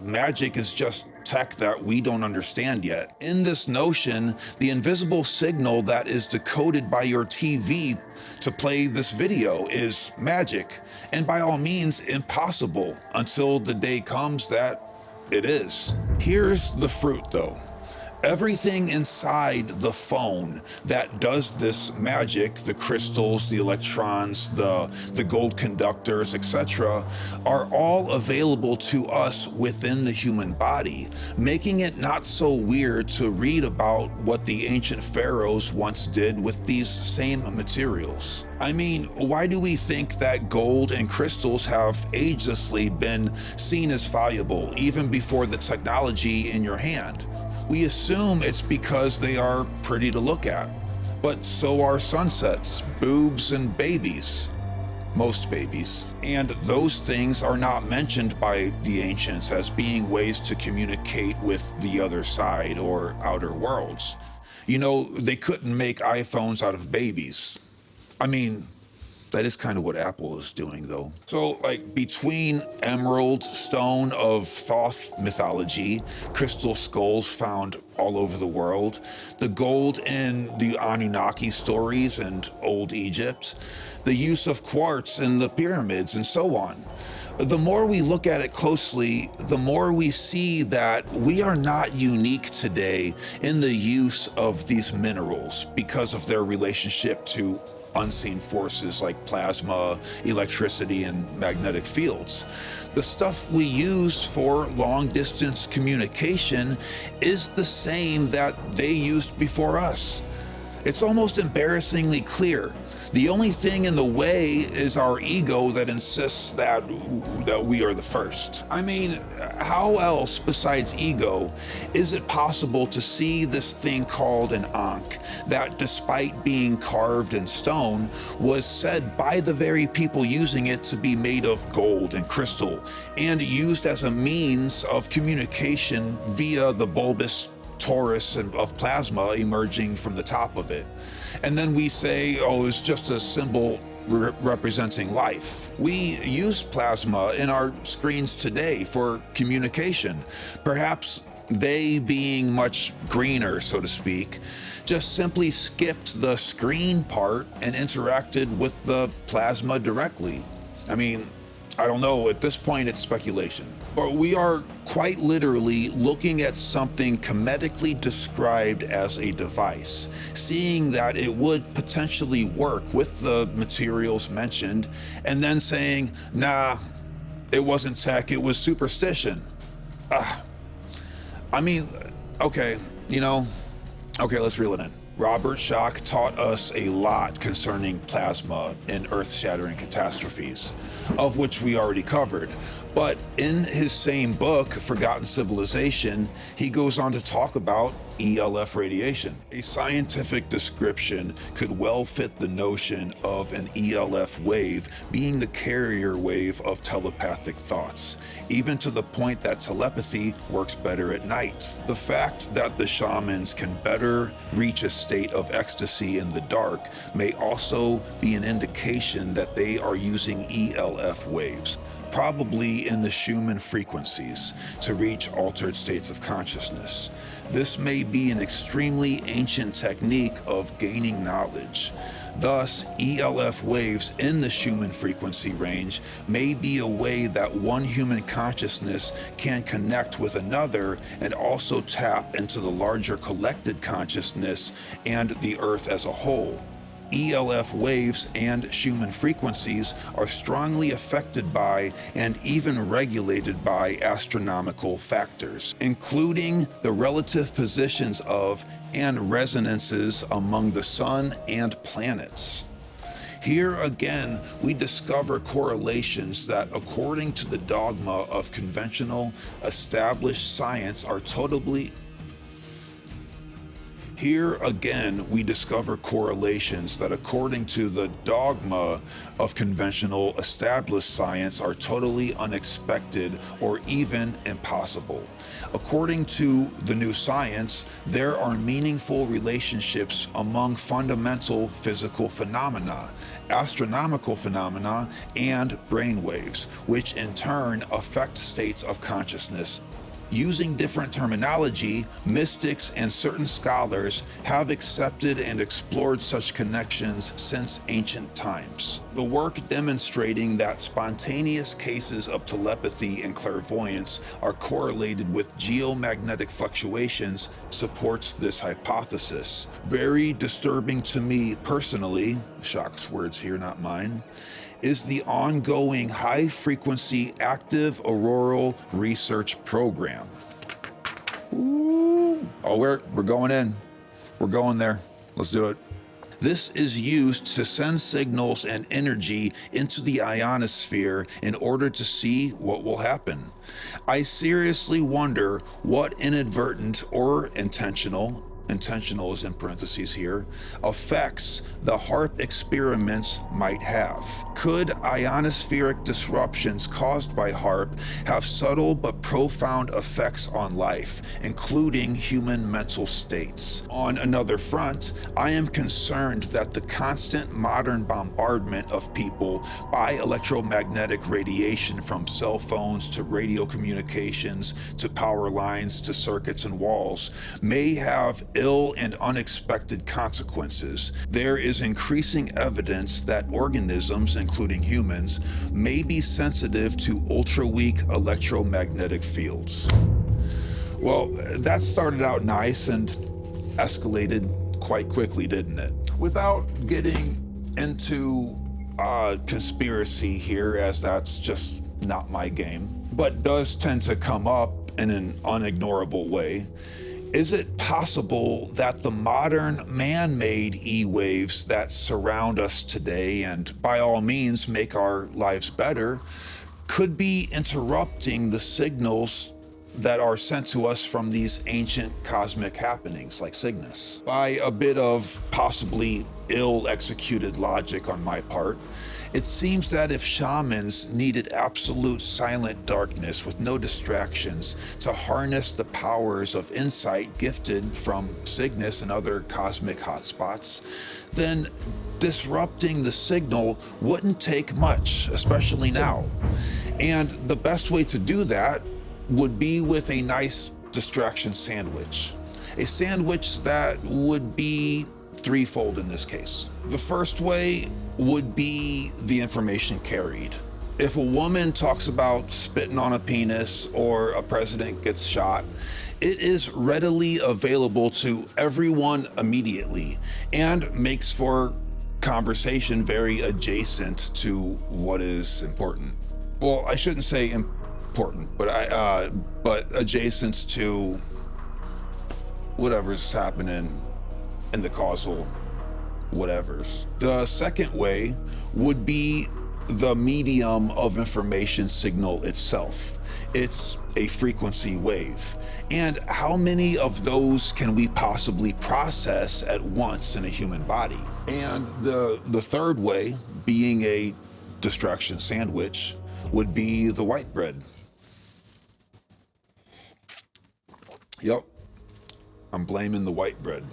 magic is just tech that we don't understand yet. In this notion, the invisible signal that is decoded by your TV to play this video is magic, and by all means impossible until the day comes that it is. Here's the fruit though. Everything inside the phone that does this magic, the crystals, the electrons, the gold conductors, etc., are all available to us within the human body, making it not so weird to read about what the ancient pharaohs once did with these same materials. I mean, why do we think that gold and crystals have agelessly been seen as valuable even before the technology in your hand? We assume it's because they are pretty to look at, but so are sunsets, boobs, and babies. Most babies. And those things are not mentioned by the ancients as being ways to communicate with the other side or outer worlds. You know, they couldn't make iPhones out of babies. I mean, that is kind of what Apple is doing, though. So, like, between emerald stone of Thoth mythology, crystal skulls found all over the world, the gold in the Anunnaki stories and Old Egypt, the use of quartz in the pyramids, and so on. The more we look at it closely, the more we see that we are not unique today in the use of these minerals because of their relationship to unseen forces like plasma, electricity, and magnetic fields. The stuff we use for long-distance communication is the same that they used before us. It's almost embarrassingly clear. The only thing in the way is our ego that insists that we are the first. I mean, how else besides ego is it possible to see this thing called an ankh that, despite being carved in stone, was said by the very people using it to be made of gold and crystal and used as a means of communication via the bulbous torus of plasma emerging from the top of it? And then we say, oh, it's just a symbol representing life. We use plasma in our screens today for communication. Perhaps they, being much greener, so to speak, just simply skipped the screen part and interacted with the plasma directly. I mean, I don't know, at this point it's speculation. But we are quite literally looking at something comedically described as a device, seeing that it would potentially work with the materials mentioned, and then saying, nah, it wasn't tech, it was superstition. I mean, okay, let's reel it in. Robert Schoch taught us a lot concerning plasma in earth-shattering catastrophes, of which we already covered. But in his same book, Forgotten Civilization, he goes on to talk about ELF radiation. A scientific description could well fit the notion of an ELF wave being the carrier wave of telepathic thoughts, even to the point that telepathy works better at night. The fact that the shamans can better reach a state of ecstasy in the dark may also be an indication that they are using ELF waves, probably in the Schumann frequencies, to reach altered states of consciousness. This may be an extremely ancient technique of gaining knowledge. Thus, ELF waves in the Schumann frequency range may be a way that one human consciousness can connect with another and also tap into the larger collected consciousness and the Earth as a whole. ELF waves and Schumann frequencies are strongly affected by and even regulated by astronomical factors, including the relative positions of and resonances among the sun and planets. Here again, we discover correlations that, according to the dogma of conventional, established science, are totally Here again, we discover correlations that, according to the dogma of conventional established science, are totally unexpected or even impossible. According to the new science, there are meaningful relationships among fundamental physical phenomena, astronomical phenomena, and brainwaves, which in turn affect states of consciousness. Using different terminology, mystics and certain scholars have accepted and explored such connections since ancient times. The work demonstrating that spontaneous cases of telepathy and clairvoyance are correlated with geomagnetic fluctuations supports this hypothesis. Very disturbing to me personally, Shock's words here, not mine, is the ongoing high-frequency active auroral research program. Ooh. Oh, we're going in. We're going there. Let's do it. This is used to send signals and energy into the ionosphere in order to see what will happen. I seriously wonder what inadvertent or intentional is in parentheses here, effects the HARP experiments might have. Could ionospheric disruptions caused by HARP have subtle but profound effects on life, including human mental states? On another front, I am concerned that the constant modern bombardment of people by electromagnetic radiation, from cell phones to radio communications to power lines to circuits and walls, may have ill and unexpected consequences. There is increasing evidence that organisms, including humans, may be sensitive to ultra-weak electromagnetic fields. Well, that started out nice and escalated quite quickly, didn't it? Without getting into conspiracy here, as that's just not my game, but does tend to come up in an unignorable way. Is it possible that the modern man-made E-waves that surround us today, and by all means make our lives better, could be interrupting the signals that are sent to us from these ancient cosmic happenings like Cygnus? By a bit of possibly ill-executed logic on my part, it seems that if shamans needed absolute silent darkness with no distractions to harness the powers of insight gifted from Cygnus and other cosmic hotspots, then disrupting the signal wouldn't take much, especially now. And the best way to do that would be with a nice distraction sandwich. A sandwich that would be threefold in this case. The first way would be the information carried. If a woman talks about spitting on a penis or a president gets shot, it is readily available to everyone immediately and makes for conversation very adjacent to what is important. Well, I shouldn't say important, but adjacent to whatever's happening in the causal whatevers. The second way would be the medium of information signal itself. It's a frequency wave. And how many of those can we possibly process at once in a human body? And the third way, being a distraction sandwich, would be the white bread. Yep, I'm blaming the white bread.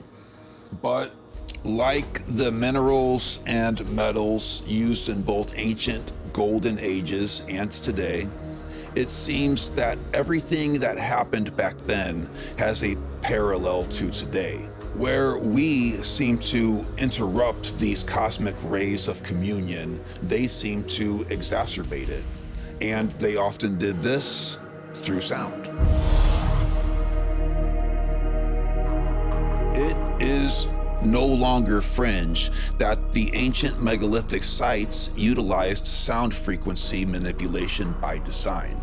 But like the minerals and metals used in both ancient golden ages and today, it seems that everything that happened back then has a parallel to today, where we seem to interrupt these cosmic rays of communion. They seem to exacerbate it, and they often did this through sound. It is no longer fringe that the ancient megalithic sites utilized sound frequency manipulation by design.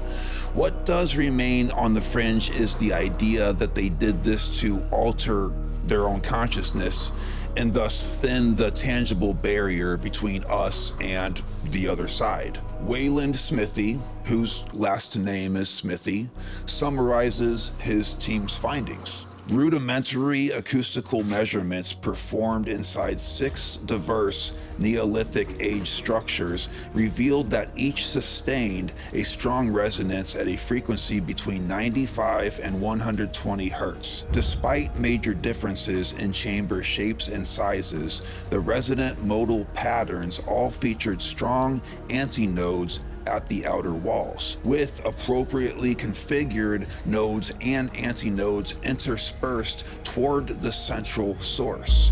What does remain on the fringe is the idea that they did this to alter their own consciousness and thus thin the tangible barrier between us and the other side. Wayland Smithy, whose last name is Smithy, summarizes his team's findings. Rudimentary acoustical measurements performed inside 6 diverse Neolithic age structures revealed that each sustained a strong resonance at a frequency between 95 and 120 Hz. Despite major differences in chamber shapes and sizes, the resonant modal patterns all featured strong antinodes at the outer walls, with appropriately configured nodes and antinodes interspersed toward the central source.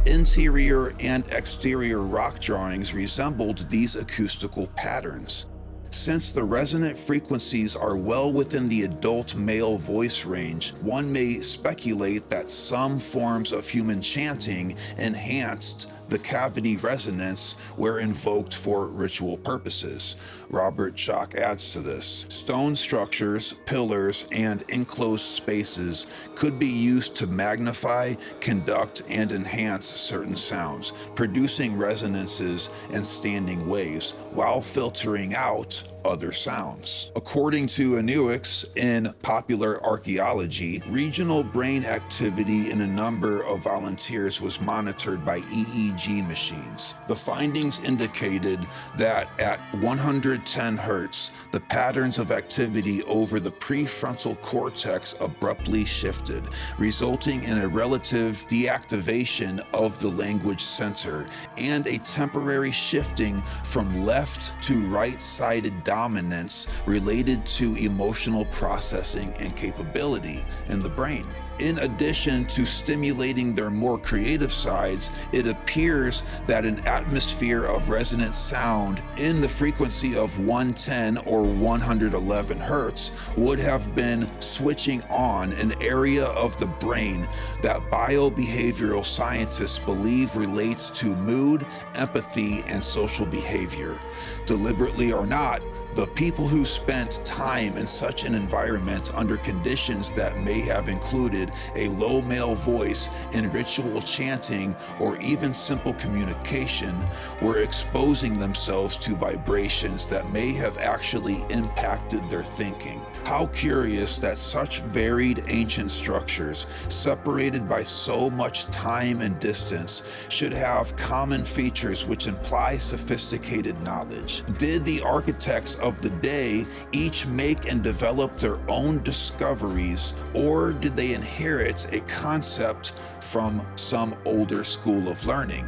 Interior and exterior rock drawings resembled these acoustical patterns. Since the resonant frequencies are well within the adult male voice range, one may speculate that some forms of human chanting enhanced the cavity resonance were invoked for ritual purposes. Robert Schock adds to this. Stone structures, pillars, and enclosed spaces could be used to magnify, conduct, and enhance certain sounds, producing resonances and standing waves while filtering out other sounds. According to Inuits in Popular Archaeology, regional brain activity in a number of volunteers was monitored by EEG machines. The findings indicated that at 110 Hz, the patterns of activity over the prefrontal cortex abruptly shifted, resulting in a relative deactivation of the language center and a temporary shifting from left to right-sided dominance related to emotional processing and capability in the brain. In addition to stimulating their more creative sides, it appears that an atmosphere of resonant sound in the frequency of 110 or 111 Hz would have been switching on an area of the brain that biobehavioral scientists believe relates to mood, empathy, and social behavior. Deliberately or not, the people who spent time in such an environment under conditions that may have included a low male voice in ritual chanting or even simple communication were exposing themselves to vibrations that may have actually impacted their thinking. How curious that such varied ancient structures, separated by so much time and distance, should have common features which imply sophisticated knowledge. Did the architects of the day each make and develop their own discoveries, or did they inherit a concept from some older school of learning?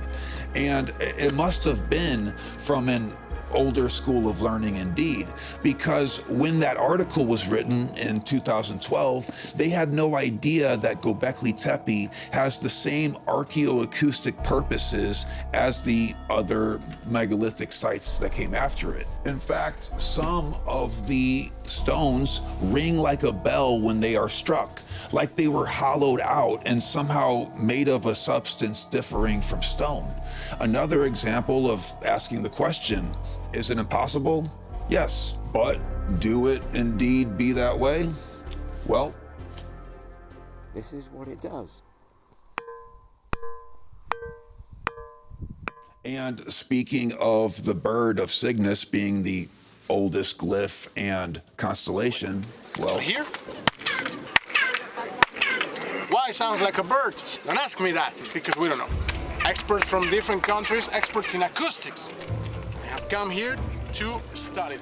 And it must have been from an older school of learning indeed, because when that article was written in 2012, they had no idea that Göbekli Tepe has the same archaeoacoustic purposes as the other megalithic sites that came after it. In fact, some of the stones ring like a bell when they are struck, like they were hollowed out and somehow made of a substance differing from stone. Another example of asking the question, is it impossible? Yes, but do it indeed be that way? Well, this is what it does. And speaking of the bird of Cygnus being the oldest glyph and constellation, well, here? Why it sounds like a bird? Don't ask me that, because we don't know. Experts from different countries, experts in acoustics, have come here to study.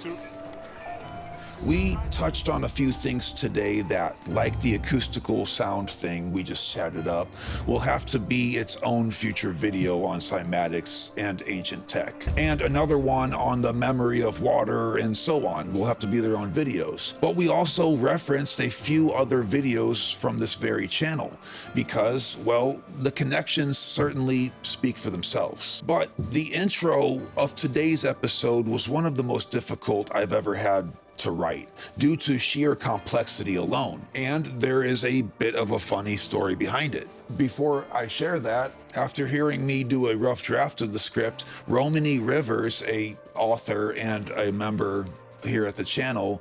We touched on a few things today that, like the acoustical sound thing we just chatted up, will have to be its own future video on cymatics and ancient tech. And another one on the memory of water and so on will have to be their own videos. But we also referenced a few other videos from this very channel because, well, the connections certainly speak for themselves. But the intro of today's episode was one of the most difficult I've ever had to write due to sheer complexity alone, and there is a bit of a funny story behind it. Before I share that, after hearing me do a rough draft of the script, Romany Rivers, a author and a member here at the channel,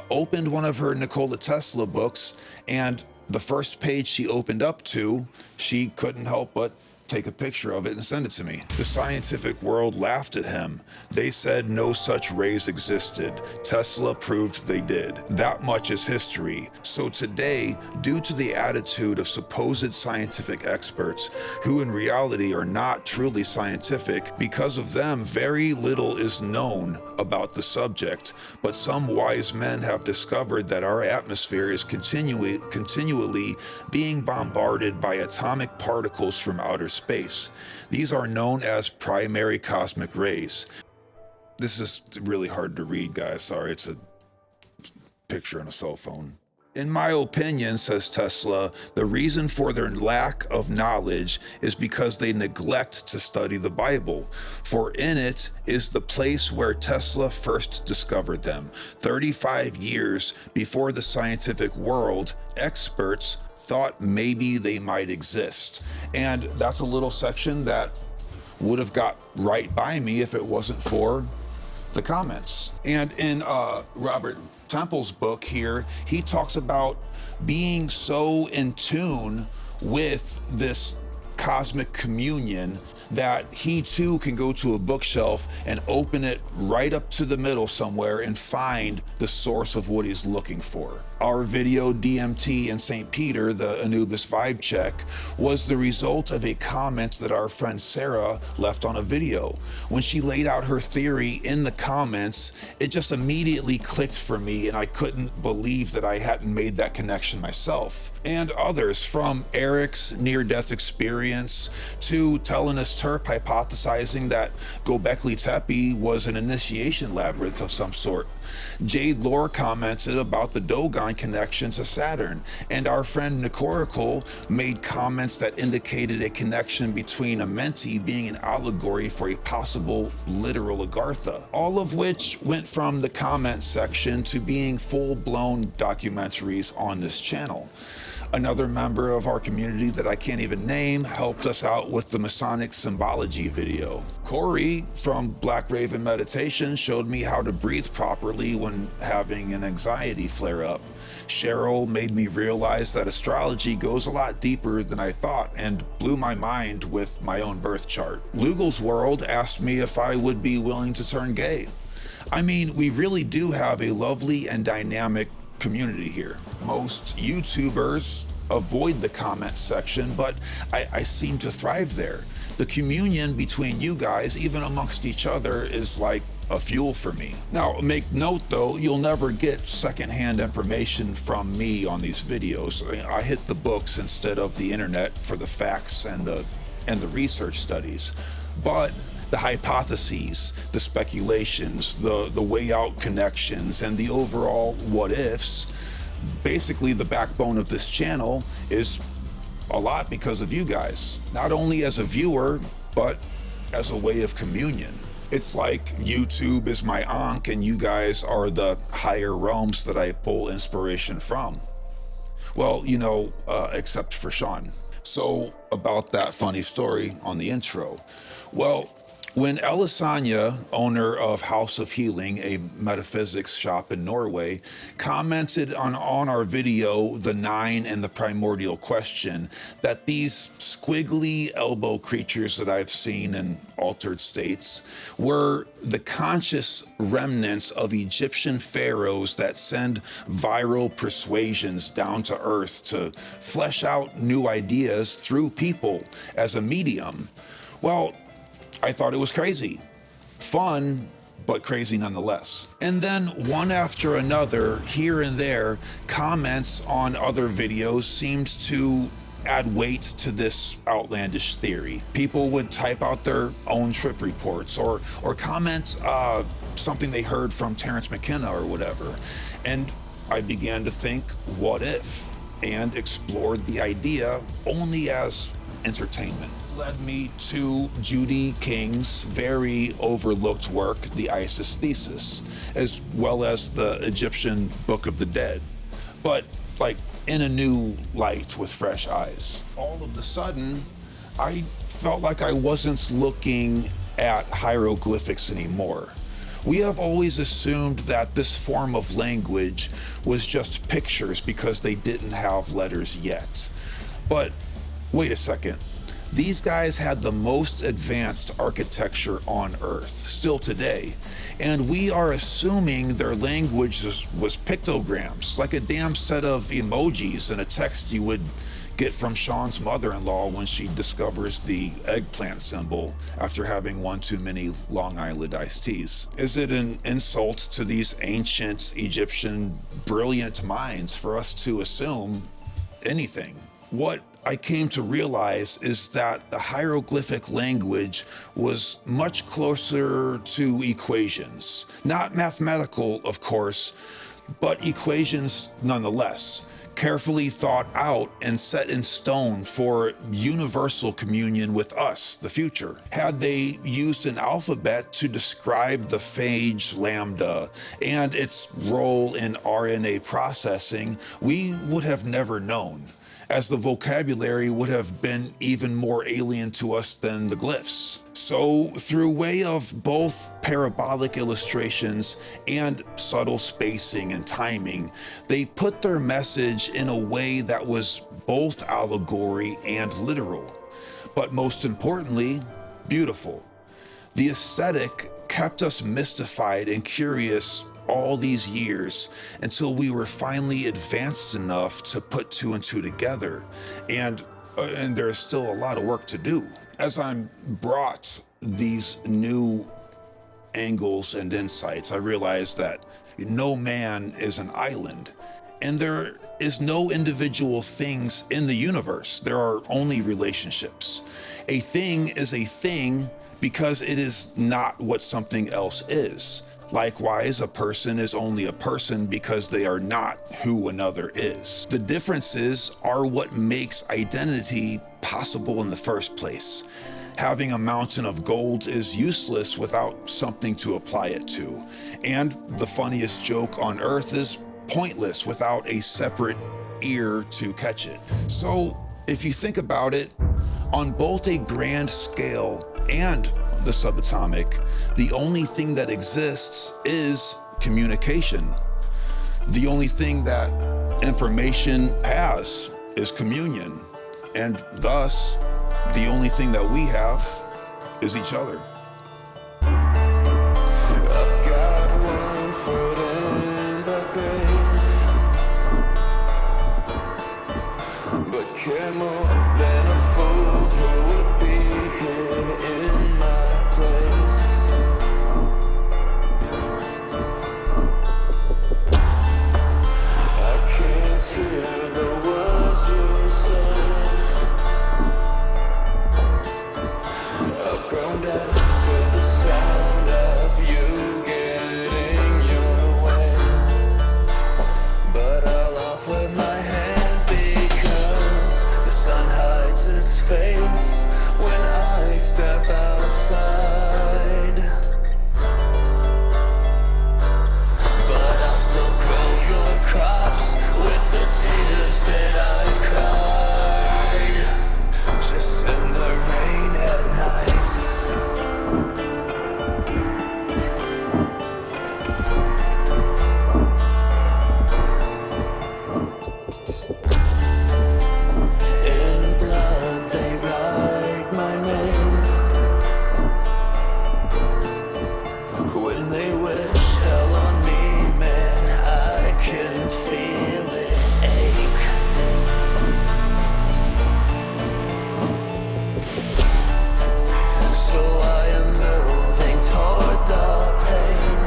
opened one of her Nikola Tesla books, and the first page she opened up to, she couldn't help but take a picture of it and send it to me. The scientific world laughed at him. They said no such rays existed. Tesla proved they did. That much is history. So today, due to the attitude of supposed scientific experts, who in reality are not truly scientific, because of them, very little is known about the subject, but some wise men have discovered that our atmosphere is continually being bombarded by atomic particles from outer space. These are known as primary cosmic rays. This is really hard to read, guys. Sorry, it's a picture on a cell phone. In my opinion, says Tesla, the reason for their lack of knowledge is because they neglect to study the Bible, for in it is the place where Tesla first discovered them. 35 years before the scientific world, experts thought maybe they might exist. And that's a little section that would have got right by me if it wasn't for the comments. And in Robert Temple's book here, he talks about being so in tune with this cosmic communion that he too can go to a bookshelf and open it right up to the middle somewhere and find the source of what he's looking for. Our video DMT in St. Peter, the Anubis vibe check, was the result of a comment that our friend Sarah left on a video. When she laid out her theory in the comments, it just immediately clicked for me, and I couldn't believe that I hadn't made that connection myself. And others, from Eric's near-death experience to Telenis Terp hypothesizing that Göbekli Tepe was an initiation labyrinth of some sort. Jade Lore commented about the Dogon connection to Saturn, and our friend Nikola made comments that indicated a connection between Amenti being an allegory for a possible literal Agartha, all of which went from the comment section to being full-blown documentaries on this channel. Another member of our community that I can't even name helped us out with the Masonic symbology video. Corey from Black Raven Meditation showed me how to breathe properly when having an anxiety flare-up. Cheryl made me realize that astrology goes a lot deeper than I thought and blew my mind with my own birth chart. Lugal's World asked me if I would be willing to turn gay. I mean, we really do have a lovely and dynamic community here. Most YouTubers avoid the comment section, but I seem to thrive there. The communion between you guys, even amongst each other, is like a fuel for me. Now, make note though, you'll never get secondhand information from me on these videos. I hit the books instead of the internet for the facts and the research studies. But the hypotheses, the speculations, the way out connections, and the overall what ifs, basically the backbone of this channel is a lot because of you guys. Not only as a viewer, but as a way of communion. It's like YouTube is my ankh and you guys are the higher realms that I pull inspiration from. Well, you know, except for Sean. So about that funny story on the intro. Well, when Elisanya, owner of House of Healing, a metaphysics shop in Norway, commented on our video, The Nine and the Primordial Question, that these squiggly elbow creatures that I've seen in altered states were the conscious remnants of Egyptian pharaohs that send viral persuasions down to earth to flesh out new ideas through people as a medium. Well, I thought it was crazy. Fun, but crazy nonetheless. And then one after another, here and there, comments on other videos seemed to add weight to this outlandish theory. People would type out their own trip reports or comment something they heard from Terence McKenna or whatever. And I began to think, what if? And explored the idea only as entertainment. Led me to Judy King's very overlooked work, The Isis Thesis, as well as the Egyptian Book of the Dead, but like in a new light with fresh eyes. All of a sudden, I felt like I wasn't looking at hieroglyphics anymore. We have always assumed that this form of language was just pictures because they didn't have letters yet. But wait a second. These guys had the most advanced architecture on Earth, still today. And we are assuming their language was pictograms, like a damn set of emojis in a text you would get from Sean's mother-in-law when she discovers the eggplant symbol after having one too many Long Island iced teas. Is it an insult to these ancient Egyptian brilliant minds for us to assume anything? What I came to realize is that the hieroglyphic language was much closer to equations. Not mathematical, of course, but equations nonetheless, carefully thought out and set in stone for universal communion with us, the future. Had they used an alphabet to describe the phage lambda and its role in RNA processing, we would have never known, as the vocabulary would have been even more alien to us than the glyphs. So, through way of both parabolic illustrations and subtle spacing and timing, they put their message in a way that was both allegory and literal, but most importantly, beautiful. The aesthetic kept us mystified and curious all these years until we were finally advanced enough to put two and two together, and there's still a lot of work to do. As I'm brought these new angles and insights, I realized that no man is an island, and there is no individual things in the universe. There are only relationships. A thing is a thing because it is not what something else is. Likewise, a person is only a person because they are not who another is. The differences are what makes identity possible in the first place. Having a mountain of gold is useless without something to apply it to. And the funniest joke on earth is pointless without a separate ear to catch it. So, if you think about it, on both a grand scale and the subatomic, the only thing that exists is communication. The only thing that information has is communion, and thus, the only thing that we have is each other. I've got one foot in the grave, but care more than a fool who would be here in my place. I can't hear the words you say. I've grown deaf to the sound of you getting your way, but I'll offer my hand because the sun hides its face when I step outside. But I'll still grow your crops with the tears that I've cried, just in the rain at night. In blood they write my name. When they wish hell on me, man, I can feel it ache. So I am moving toward the pain.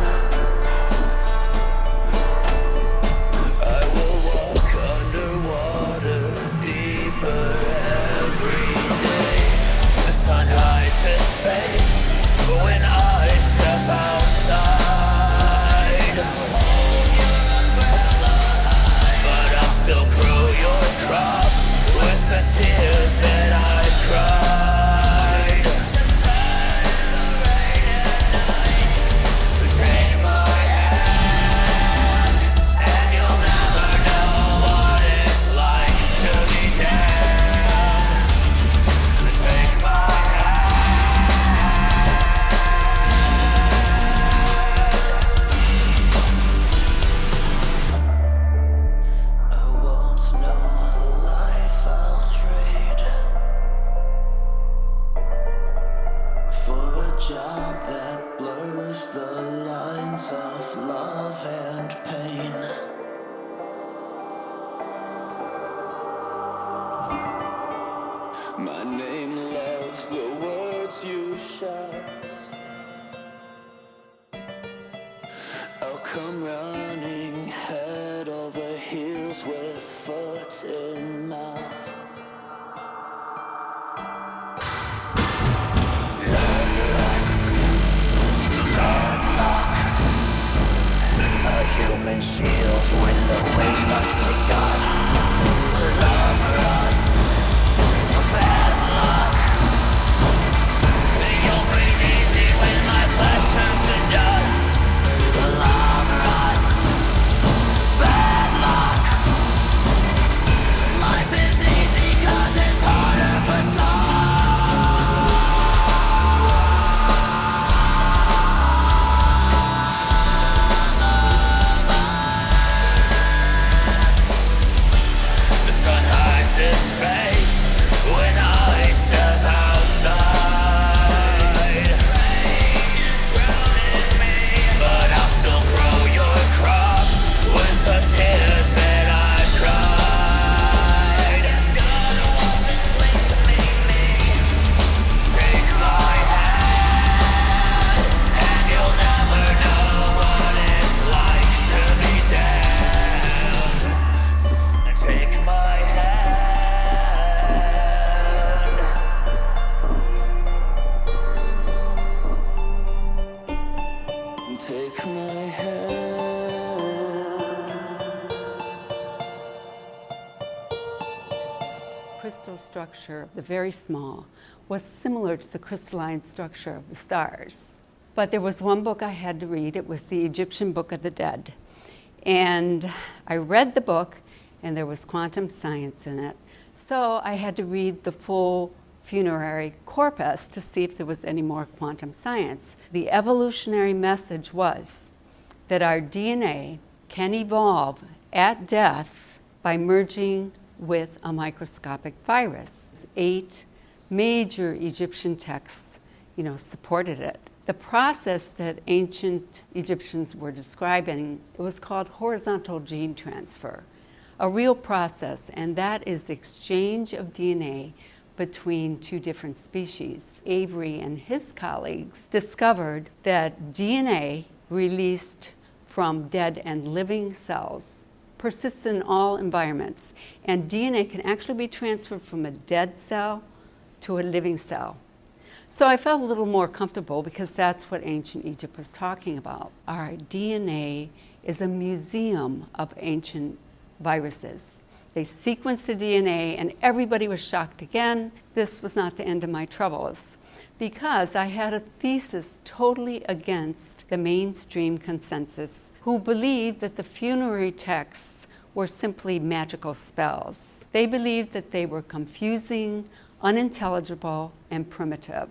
I will walk underwater deeper every day. The sun hides its face when I step outside. Hold your umbrella high, but I'll still grow your crops with the tears that I've cried. Just turn the rain at night. Take my hand, and you'll never know what it's like to be dead. Take my I won't know the life I'll trade. My name loves the words you shout. I'll come running head over heels with foot in mouth. Love lust, bad luck. A human shield when the wind starts to gust. Love lust, bad luck. You'll breathe easy when my flesh turns to dust. Love rust, bad luck. Life is easy 'cause it's harder for some. The sun hides its face when I step outside. Rain is drowning me, but I'll still grow your crops with the tears that I've cried. There's gonna walls in place to meet me. Take my hand, and you'll never know what it's like to be damned. Take my hand. Take my hand. Crystal structure, the very small, was similar to the crystalline structure of the stars. But there was one book I had to read. It was the Egyptian Book of the Dead. And I read the book, and there was quantum science in it. So I had to read the full funerary corpus to see if there was any more quantum science. The evolutionary message was that our DNA can evolve at death by merging with a microscopic virus. 8 major Egyptian texts, supported it. The process that ancient Egyptians were describing, it was called horizontal gene transfer, a real process, and that is the exchange of DNA between 2 different species. Avery and his colleagues discovered that DNA released from dead and living cells persists in all environments, and DNA can actually be transferred from a dead cell to a living cell. So I felt a little more comfortable because that's what ancient Egypt was talking about. Our DNA is a museum of ancient viruses. They sequenced the DNA, and everybody was shocked again. This was not the end of my troubles, because I had a thesis totally against the mainstream consensus, who believed that the funerary texts were simply magical spells. They believed that they were confusing, unintelligible, and primitive.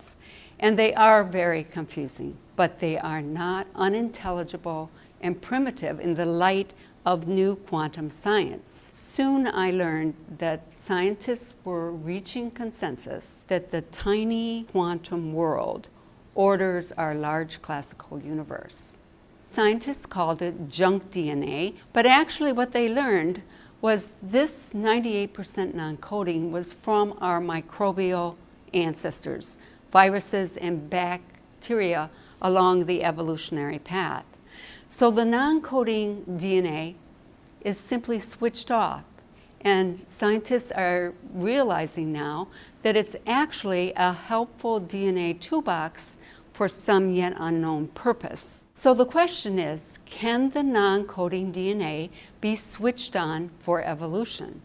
And they are very confusing, but they are not unintelligible and primitive in the light of new quantum science. Soon I learned that scientists were reaching consensus that the tiny quantum world orders our large classical universe. Scientists called it junk DNA, but actually what they learned was this 98% non-coding was from our microbial ancestors, viruses and bacteria along the evolutionary path. So the non-coding DNA is simply switched off, and scientists are realizing now that it's actually a helpful DNA toolbox for some yet unknown purpose. So the question is, can the non-coding DNA be switched on for evolution?